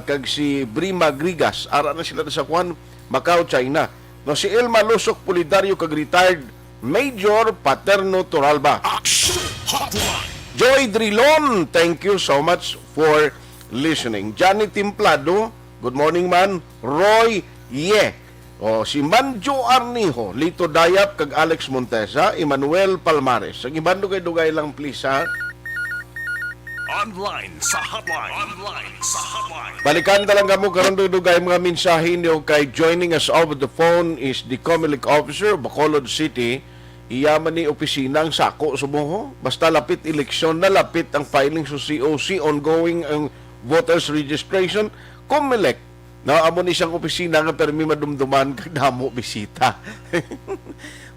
kag si Brima Grigas, ara na sila sa Kwan, Macau, China. No, si Elma Lusok Pulidario, kag retired Major Paterno Toralba. Joy Drilon, thank you so much for listening. Johnny Timplado, good morning man. Roy si Manjo Arnijo, Lito Dayap, kag Alex Montesa, Emmanuel Palmares. Ang ibang dugay-dugay lang please ha. Online sa hotline. Balikan talaga mo karon dugay mga mensahe niyo kay joining us over the phone is the Comelec officer of Bacolod City. Iyaman ni opisina ang sako subuho. Basta lapit eleksyon na lapit ang filing sa COC ongoing ang voters registration. Comelec na amo ni siyang opisina nga permi madumduman kag damo bisita.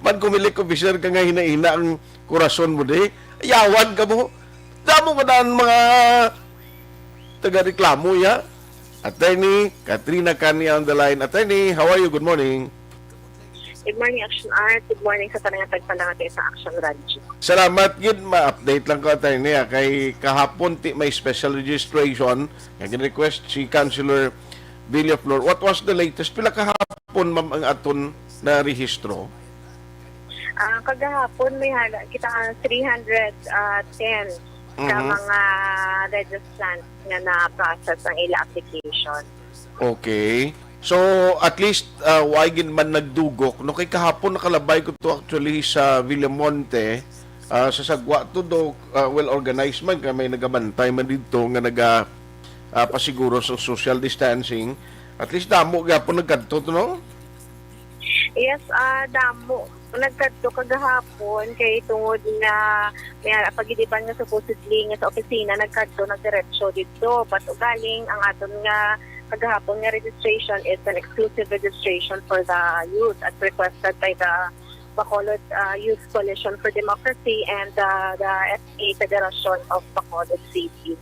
Man Comelec officer ka nga hinaina ang kurason mo di. Yawan ka mo. Damo ka na mga taga-reklamo ya. Attorney Katrina Kanya on the line. Attorney, how are you? Good morning. Good morning, Aksyon Art. Good morning sa tanang tagpalangatay sa Aksyon Radio. Salamat yun. Ma-update lang ko attorney kay kahapon may special registration. Nag-request si Councilor Villaflor. What was the latest? Pila kahapon ma'am ang aton na rehistro? Kagahapon may kita 310 sa mga registrants nga na-process ang ila application. Okay. So, at least, why gin man nagdugok? No, kay kahapon nakalabay ko to actually sa Villamonte, sa Sagwa to do, well-organized man, may nagabantay man dito nga pasiguro sa social distancing. At least damo gapon nagkadto to, no? Yes, damo. Nagkadto kagahapon kay tungod na may pagidiban nga supposedly nga sa opisina nagkadto nagdiretso dito. But galing ang aton nga kagahapon nga registration is an exclusive registration for the youth as requested by the Bacolod Youth Coalition for Democracy and the SA Federation of Bacolod City.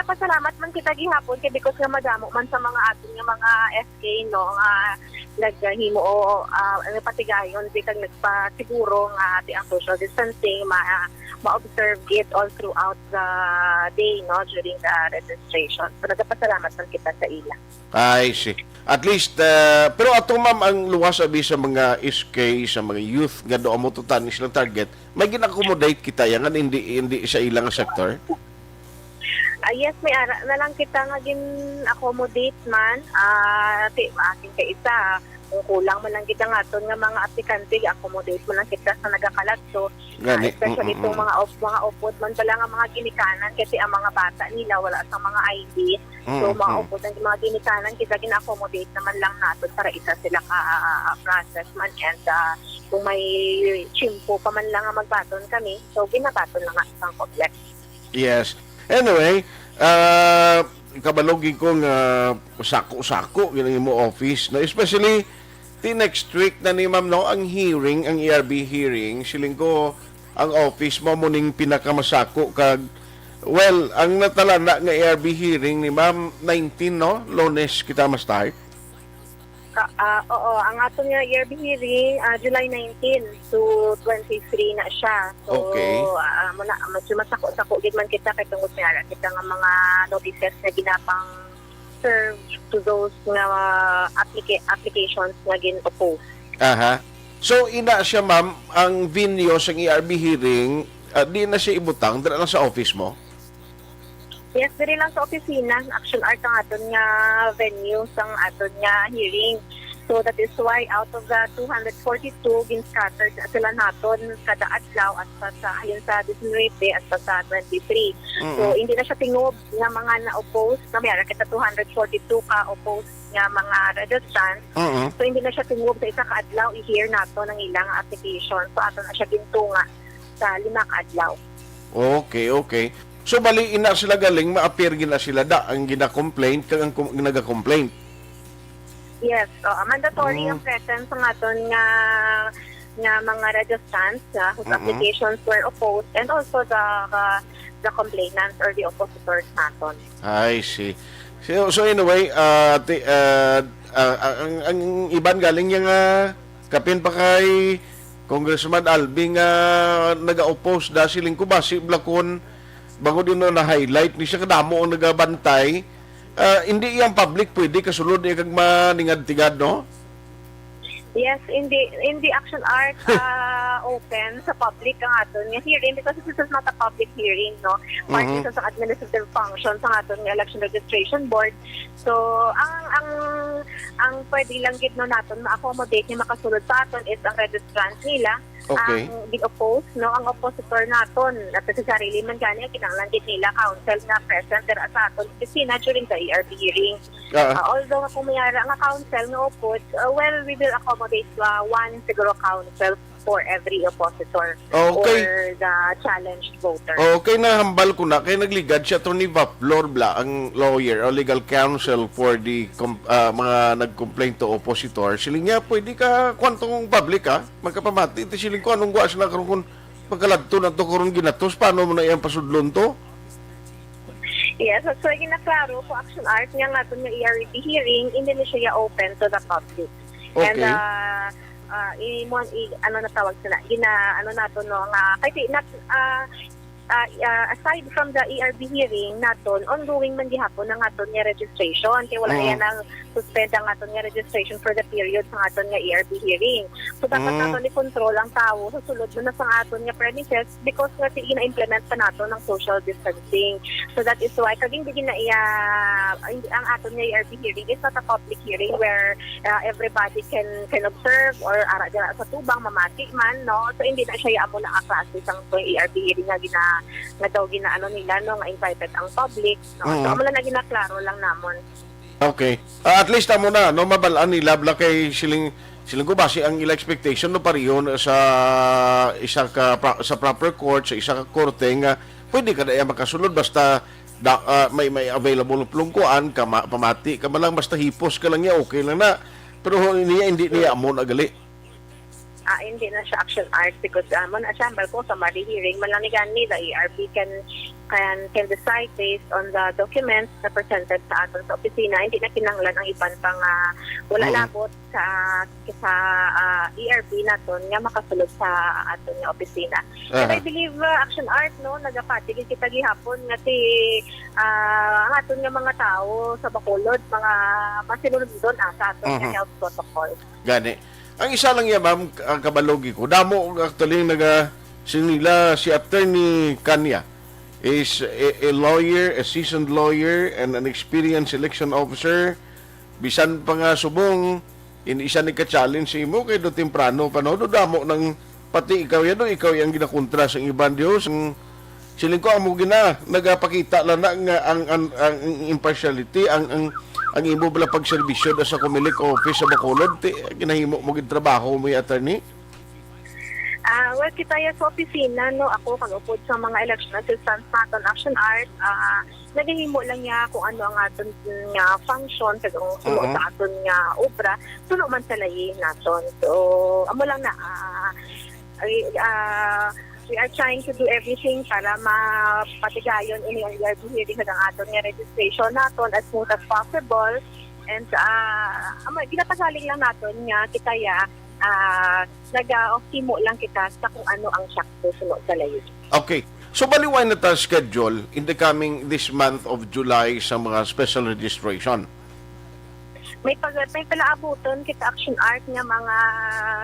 Pasalamat man kita gihapon kay because nga madamo man sa mga aton nga mga SK no nga naghimo patigayon di kag nagpasiguro nga ati ang social distancing ma-observe it all throughout the day no during the registration. So nagpasalamat man kita sa ila. I see. At least pero ato ma'am ang luwas abi sa mga SK sa mga youth nga do mo tutan silang target may gina-accommodate kita yan hindi sa ilang sector. Yes, may ara na lang kita nga gin-accommodate man. Aking ka isa, kung kulang man lang kita nga ton nga mga aplikante, accommodate mo lang kita sa nagakaladto. Especially itong mga upod man pala nga mga ginikanan kasi ang mga bata nila wala sa mga ID. So mga upod ang mga ginikanan, kita gin-accommodate naman lang natin para isa sila ka-process man. And kung may chimpo pa man lang nga magbaton kami, so ginabaton lang nga isang complex. Yes. Anyway, kabalogin kong sako-sako ginang mo office, no? Especially next week na ni ma'am no ang hearing, ang ERB hearing, siling ko ang office mo muning pinakamasako kag well, ang natalana nga ERB hearing ni ma'am 19 no, Lunes kita ma-start. Oo, ang aton nga ERB hearing July 19 to 23 na siya. So, okay. Medyo masako-sako gid man kita kay tungod niya kita nga mga notices na ginapang serve to those nga applications nga gin-oppose. Aha. So, ina siya ma'am, ang venue sa ERB hearing, di na siya ibutang, dala lang sa office mo? Yes, diri lang sa opisina, Aksyon Art ang aton nga venue sang aton nga hearing. So that is why out of the 242 gin-scattered sila naton kada adlaw at sa halin sa 19 at sa 23. So hindi na siya tingob nga mga na-oppose, na mayroon kita 242 ka-oppose nga mga registrants. So hindi na siya tingob sa isa ka adlaw, i-hear nato ng ilang application. So aton na siya gintunga sa 5 ka adlaw. Okay. So bali ina sila galing ma-appear gina sila ang gina-complaint kag ang naga-complaint. Yes, mandatory ang presence ng aton nga mga registrants whose applications were opposed and also the complainants or the oppositors naton. I see. So anyway, ang iban galing yung kapin pa kay Congressman Alvin naga-oppose da siling ko ba si Blacon bago din na highlight ni siya kadamo ang nagabantay. Hindi yang public pwede kasulod kag maningad-tingad, no? Yes, in the Action Art open sa public ang aton nga hearing because this is not a public hearing, no? Part mm sa administrative function sa aton nga election registration board. So ang pwede lang gid no naton ma-accommodate nga makasulod sa aton is ang registrant nila. Okay. Ang di-oppose, no? Ang oppositor naton at sa sarili man gani kinahanglan gid nila counsel na present dira sa aton opisina during the ERP hearing. Although kung mayara nga counsel nga oppose, well, we will accommodate one siguro counsel for every oppositor or the challenged voter. Okay, nahambal ko na kay nagligad siya Attorney Vaplor ang lawyer o legal counsel for the mga nag-complain to oppositor. Siling niya pwede ka kwantong public magkapamati iti siling ko anong guwa sila karon pagkaladto na to karon ginatos paano mo na iyang pasudlon to? Yes, so ginaklaro ko Action Art nga naton nga ERP hearing hindi na siya open to the public. Okay. And ano na tawag sila ano nato no nga kasi aside from the ERB hearing naton ongoing man gihapon ang aton nga registration kay wala yan ang suspend ang aton nga registration for the period sa aton nga ERB hearing. So dapat naton i-control ang tao sa sulod na sa aton nga premises because nga ina-implement pa naton ang social distancing. So that is why kaging digin na ang aton nga ERB hearing is not a public hearing where everybody can observe or ara dira sa tubang mamati man, no? So hindi na siya amo na klase sang ERB hearing nga daw ginaano nila no nga invited ang public, no? So amo lang na ginaklaro lang namon. Okay. At least amo na no mabalaan nila bla kay siling ko base ang ila expectation no pariyon sa sa proper court sa isa ka korte nga pwede ka na makasulod basta may available plungkuan ka pamati ka lang basta hipos ka lang niya okay lang na pero hindi niya amo na gali. Hindi na siya Action Art because man assemble ko sa mari hearing man lang ni gani the ERP can decide based on the documents na presented sa aton sa opisina. Hindi na kinahanglan ang iban pang wala labot sa ERP naton nga makasulod sa aton nga opisina. And I believe Action Art no nagapatigil kita gihapon nga ang aton nga mga tao sa Bacolod mga masinunod doon sa aton nga health protocol. Gani. Ang isa lang yan, ma'am, ang kabalogi ko, damo actually sinila si Attorney Kanya is a lawyer, a seasoned lawyer, and an experienced election officer. Bisan pa nga subong, isa ni ka-challenge si mo, kay do temprano pa no, do damo ng pati ikaw yan, ikaw yung ginakontra sa ibang Diyos. Siling ko, amo nagapakita lang na ang impartiality, ang imo bala pagserbisyo sa Comelec office sa Bacolod ginahimo mo gid trabaho mo attorney. Well, kita sa opisina no ako kanupod sa mga election assistants naton Action Art nagahimo lang niya kung ano ang aton nga function sa sa aton nga obra suno man sa lahi naton. So amo lang na we are trying to do everything para mapatigayon ini ang ERP hearing ng aton nga registration naton as smooth as possible and ginapasaling lang naton nga kitaya nag-optimo lang kita sa kung ano ang sakto sunod sa layo. Okay. So baliwan na ta schedule in the coming this month of July sa mga special registration. May palaabuton kita Action Art nga mga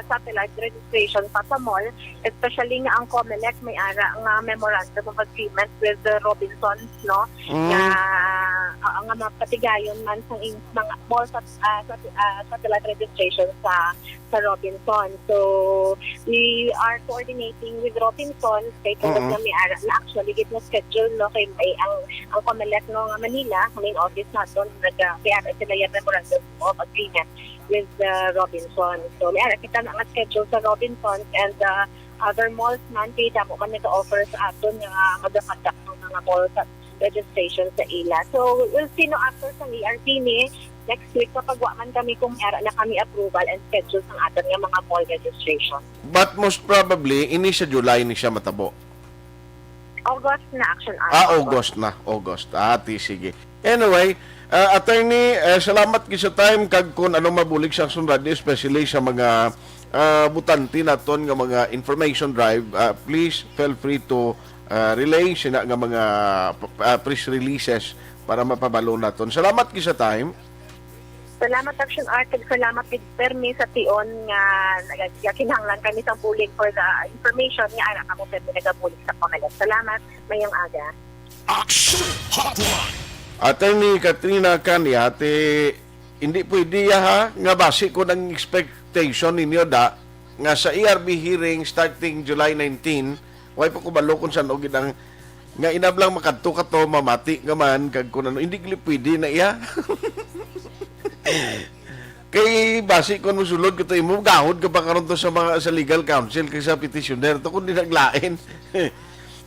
satellite registration pa sa mall, especially nga ang Comelec may ara nga memorandum of agreement with the Robinsons, no? Nga mga patigayon man sa mga mall satellite registration sa Robinson. So we are coordinating with Robinsons kay kung na may ara na actually gid na schedule no kay ang Comelec no nga Manila, main office naton kaya sila yung memorandum of agreement with Robinson. So, may kita na ang schedule sa Robinson and other malls man, kaya mo man nag-offer sa aton nga mag-conduct ng mga mall registration sa ila. So, we'll see no after sa ERP ni next week kapag man kami kung meron na kami approval and schedule ng aton nga mga mall registration. But most probably, ini sa July ni siya matabo. August na Action Art. August. Sige. Anyway, attorney, salamat sa time kag kun anong mabulig sa Aksyon Radio, especially sa mga butante naton nga mga information drive. Please feel free to relay sina nga mga press releases para mapabalo naton. Salamat ki sa time. Salamat Aksyon Artag, salamat kay Permi sa tion nga kinahanglan kami sa bulig for the information nga ara kamo pwede nagabulig sa Comelec. Salamat, mayong aga. Aksyon Hotline. Attorney Katrina Kanyate, hindi pwede ha nga base ko ng expectation ninyo da nga sa ERB hearing starting July 19, way pa ko balo kung saan og ang nga inablang makadto ka to mamati nga man kag kun ano hindi pwede na iya. Kay base ko musulod ko to imo gahod ka pa karon to sa mga sa legal counsel kay sa petitioner to kun dinaglain.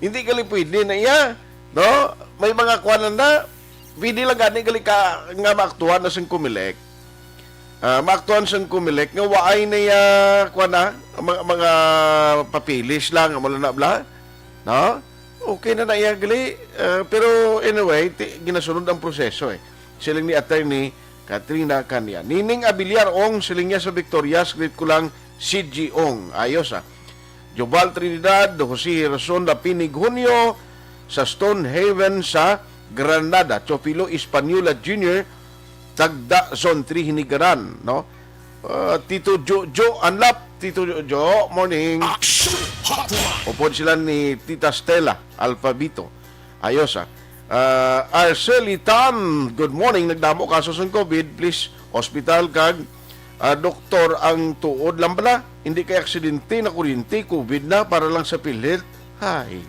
Hindi gali pwede na iya, no? May mga kuan na pwede lang gani gali ka nga maaktuhan na sing Comelec. Maaktuhan sing Comelec nga waay na ya kuan na mga papilis lang mo na bla, no? Okay na iya gali, pero anyway, ginasunod ang proseso eh. Siling ni attorney Katrina Kanya. Nining Abiliar Ong, siling niya sa Victoria, script ko lang CG Ong. Ayos Jobal Trinidad, Jose Rason Lapinig Junio, sa Stonehaven sa Granada. Chopilo Espanola Jr., Tagda Zone 3 Hinigaran. No? Tito Joe Anlap, Tito Joe, morning. Upod sila ni Tita Stella Alphabito. Ayos Arcelitan, good morning. Nagdamo kaso sa COVID. Please, hospital kag doktor ang tuod lang pala. Hindi kay aksidente na kuryente, COVID na para lang sa pilit. Hay.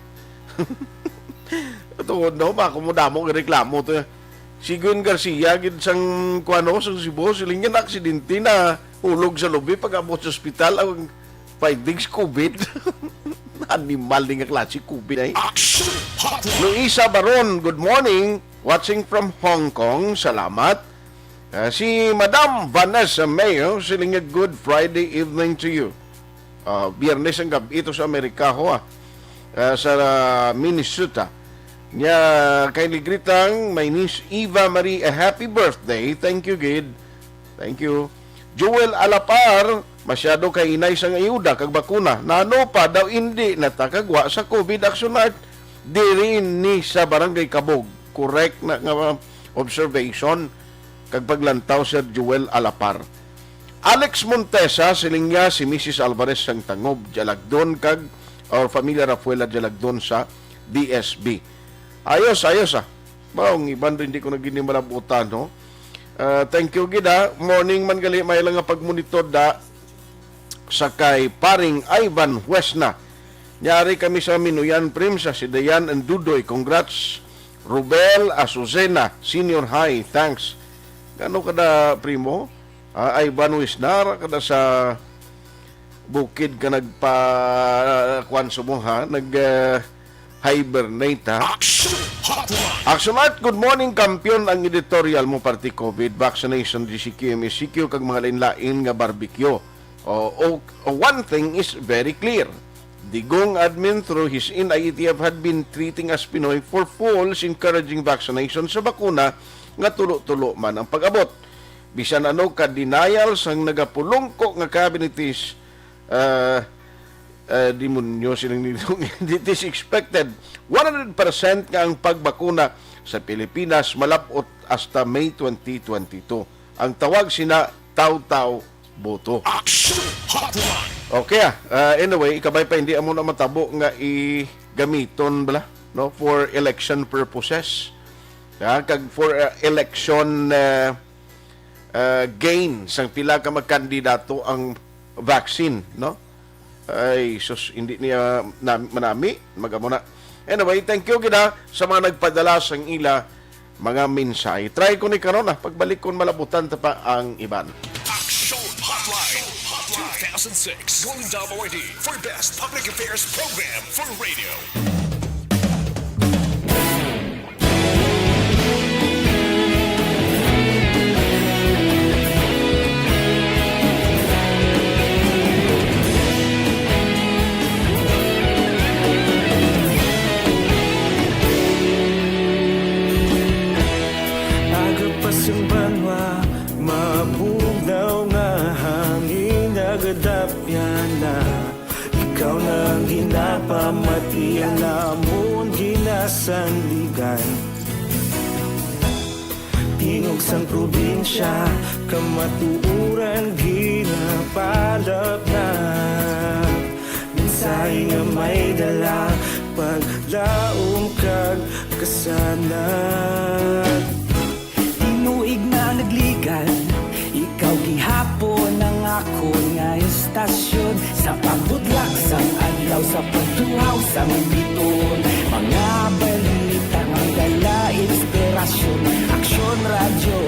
Tuod na, makumudamo ng reklamo to. Si Gwen Garcia, gid sang kuano sa Cebu, siling yan aksidente na hulog sa lobby pag-abot sa hospital ang findings COVID. Animal din nga klase COVID ay. Luisa Baron, good morning. Watching from Hong Kong, salamat. Si Madam Vanessa Mayo, siling nga good Friday evening to you. Biyernes ang gabi ito sa Amerika ho sa Minnesota. Nya kay ligritang my niece Eva Marie a happy birthday. Thank you, Gid. Thank you. Joel Alapar, masyado kay inay sa ayuda kag bakuna. Nano pa daw hindi natakagwa sa COVID Action Art diri ni sa Barangay Kabog. Correct na nga observation kag paglantaw Sir Joel Alapar. Alex Montesa, siling niya si Mrs. Alvarez sang Tangob, Jalagdon kag or Familia Rafuela Jalagdon sa DSB. Ayos Baong iban hindi ko na ginimalabutan, no? Thank you, Gida. Morning man gali, may lang nga pagmonitor da sa kay paring Ivan Huesna. Nyari kami sa Minuyan Prim sa Sidayan and Dudoy. Congrats, Rubel Azucena, Senior High. Thanks. Gano kada, primo? Ivan Huesna, kada sa bukid ka nagpa-kwanso mo, ha? Hibernate, ha? Action Art, good morning, kampiyon ang editorial mo party COVID, vaccination, GCQ, MSCQ, kag mga lain-lain nga barbecue. One thing is very clear. Digong admin through his IETF had been treating us Pinoy for fools, encouraging vaccination sa bakuna nga tulo-tulo man ang pag-abot. Bisan ano ka-denial sang nagapulongko nga cabinetis demonyo silang nitong it is expected 100% nga ang pagbakuna sa Pilipinas malabot hasta May 2022. Ang tawag sina taw-taw boto. Okay anyway, ikabay pa hindi amo na matabo nga igamiton bala, no, for election purposes. Kag for election gain sang pila ka magkandidato ang vaccine, no? Ay, sus, hindi niya manami. Magamo na. Anyway, thank you gina sa mga nagpadala sang ila mga mensahe. Try ko ni karon pagbalik kon malabutan ta pa ang iban. Action Hotline 2006 Golden Dome Award for Best Public Affairs Program for Radio. Ikaw na ginapamati ang sanligan. Tingog sang probinsya, kamatuuran ginapalap na. Minsay nga may dala, paglaom kag kasanat. Tinuig na nagligan, ikaw gihapon ang ako nga istasyon. Sa pagbudlak sang adlaw, sa pagtuhaw sang biton. Mga balita nga dala inspirasyon. Aksyon radyo,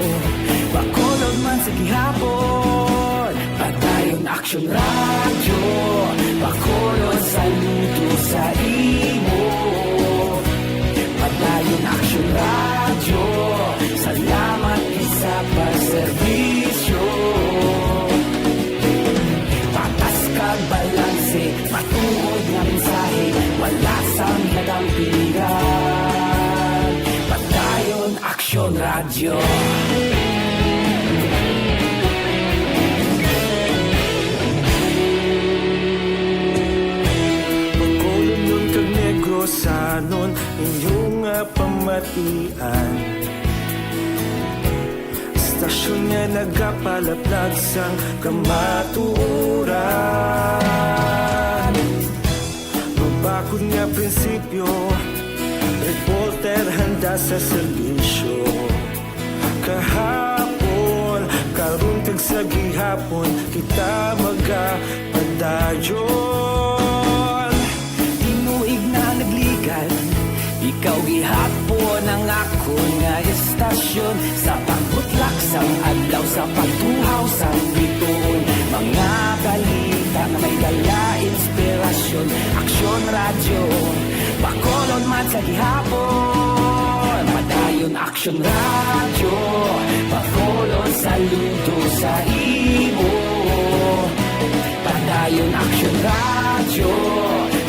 bakolod man sa gihapon. Padayon aksyon radyo, bakolod saludo sa imo. Padayon aksyon radyo, salamat sa pagserbisyo. Patas kag balanse, matuod nga mensahe, wala sang nadampigan. Padayon aksyon radyo. Pagkolon nun kag negrosanon, inyong pamatian. Stasyon nga nagapalaplag sang kamatuuran. Mabakod nga prinsipyo, reporter handa sa serbisyo. Kahapon, karon kag sa gihapon, kita magapadayon. Tinuig na nagligan, ikaw gihapon ang ako nga istasyon. Sa pagbutlak sang adlaw, sa pagtuhaw sang biton. Mga balita na may dala inspirasyon. Aksyon radyo, bakolon man sa gihapon. Padayon aksyon radyo, bakolon saludo sa imo. Padayon aksyon radyo,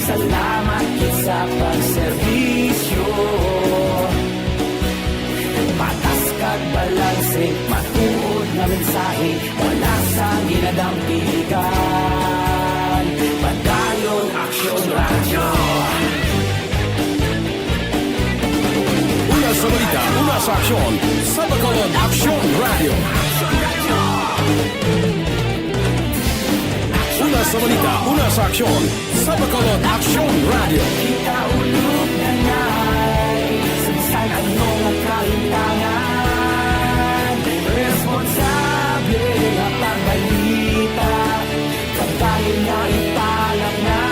salamat sa pagserbisyo. Patas kag balanse, matuod na mensahe, wala sang ginadampigan. Padayon aksyon radyo. Una sa balita, una sa aksyon, sa Bacolod Aksyon Radio. Una sa balita, una sa aksyon, sa Bacolod Aksyon Radio. Kita ulog na ngay, sansan anong ang kalintangan. Responsable ang pagbalita, pagkain na ipalang na.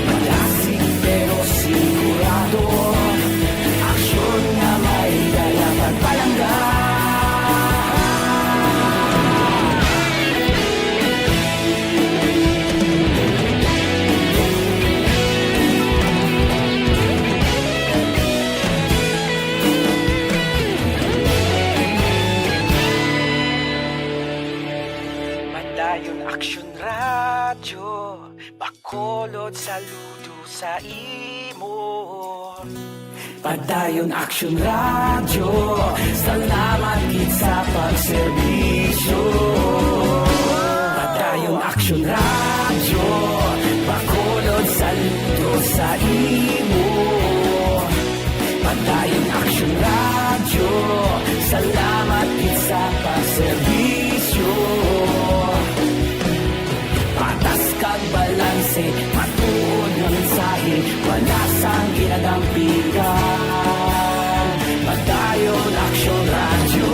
Malasig pero sigurado, aksyon na may dala pagpalanggan. Aksyon radyo, bakolod saludo sa imo. Padayon aksyon radyo, salamat gid sa pagserbisyo. Padayon aksyon radyo, bakolod saludo sa imo. Padayon aksyon radyo, salamat gid sa pagserbisyo. Patas kag balanse, matuod na mensahe, wala sang ginadampigan. Padayon aksyon radyo.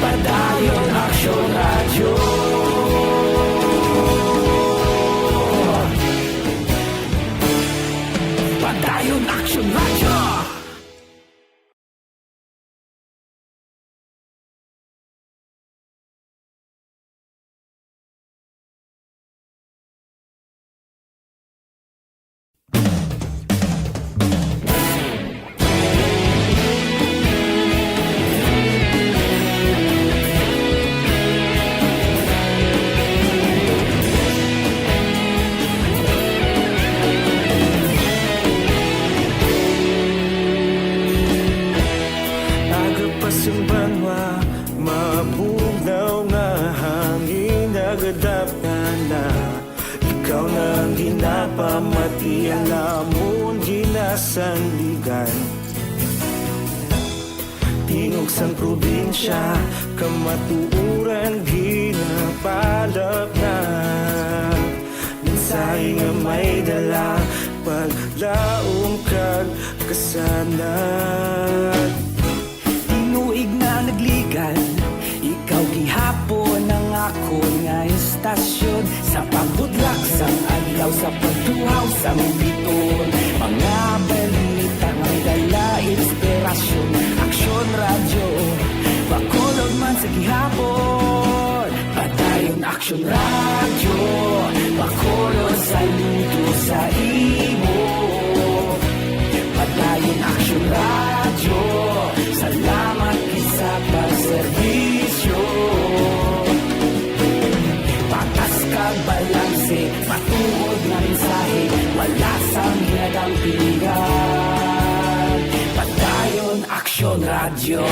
Padayon aksyon radyo. Napamati ang amon ginasandigan. Tingog sang probinsya, kamatuuran ginapalap na. Minsay nga may dala, paglaong kag kasanat. Tinuig na nagligan, ikaw gihapon ang ako nga istasyon. Sa pagbudlak sang adlaw, sa pagtuhaw sa biton. Mga balita nga dala inspirasyon. Aksyon radyo, Bacolod man sa gihapon. Padayon Aksyon radyo, Bacolod saludo sa imo. Padayon Aksyon radyo, salamat sa pagserbisyo. Patas kag balanse, matuod na mensahe, wala sang hinadang pilihan. Padayon Aksyon radyo.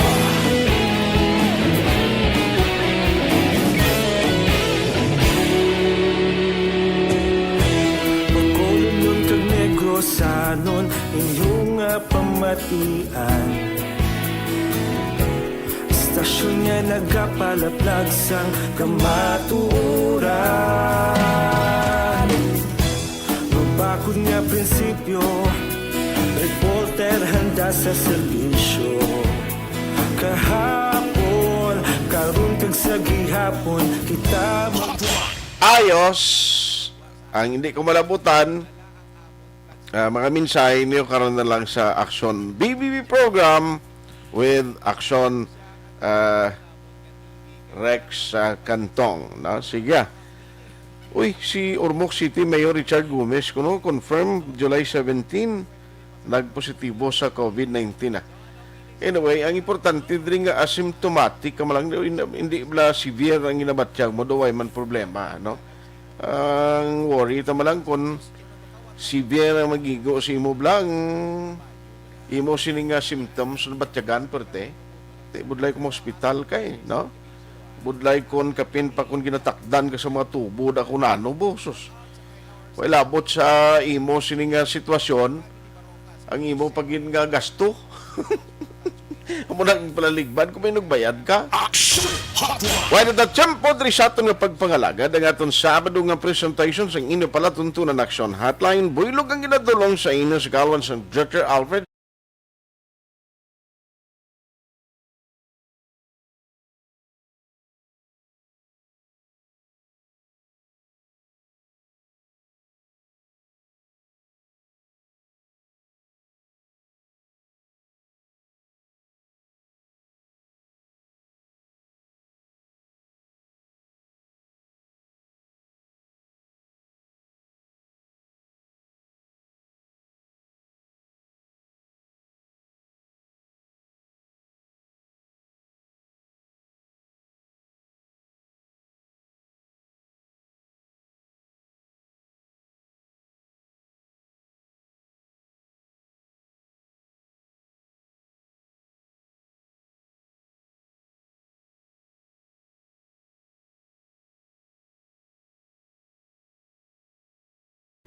Bacolod nun kag Negrosanon, inyong pamatian. Istasyon niya nagapalaplag sang kamaturan. Mabakod nga prinsipyo, reporter handa sa serbisyo. Kahapon, karon kag sa gihapon, kita Ayos ang hindi ko malabutan. Mga minsay niyo karon na lang sa Aksyon BBB program with Aksyon Rex Cantong. No? Sige. Uy, si Ormoc City Mayor Richard Gomez kuno confirm July 17 nagpositibo sa COVID-19 Anyway, ang importante din nga asymptomatic ka malang hindi bla severe ang ginabatyag mo do ay man problema, no? Ang worry ta malang kun severe ang magigo si imo blang imo sining nga symptoms na batyagan perte. Budlay ko mo hospital kay, no? Budlay kon kapin pa kun ginatakdan ka sa mga tubo da kun ano bosos. Wala labot sa imo sining nga sitwasyon ang imo pagin nga gasto. Amo nang palaligban kung may nagbayad ka. Why did the tempo diri sa aton nga pagpangalagad ang aton Sabado nga presentation sa inyo pala tuntunan Aksyon Hotline. Buylog ang ginadulong sa inyo sa Galwan sa Dr. Alfred.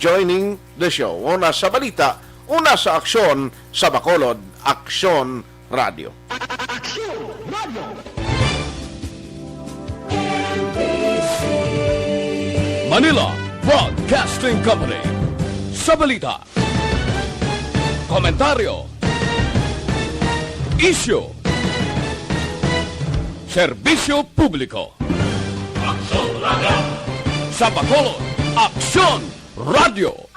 Joining the show. Una sa balita, una sa aksyon sa Bacolod, Aksyon Radio. Aksyon Radio! Manila Broadcasting Company. Sa balita, komentaryo, issue, serbisyo publiko. Aksyon Radio! Sa Bacolod, Aksyon Radio!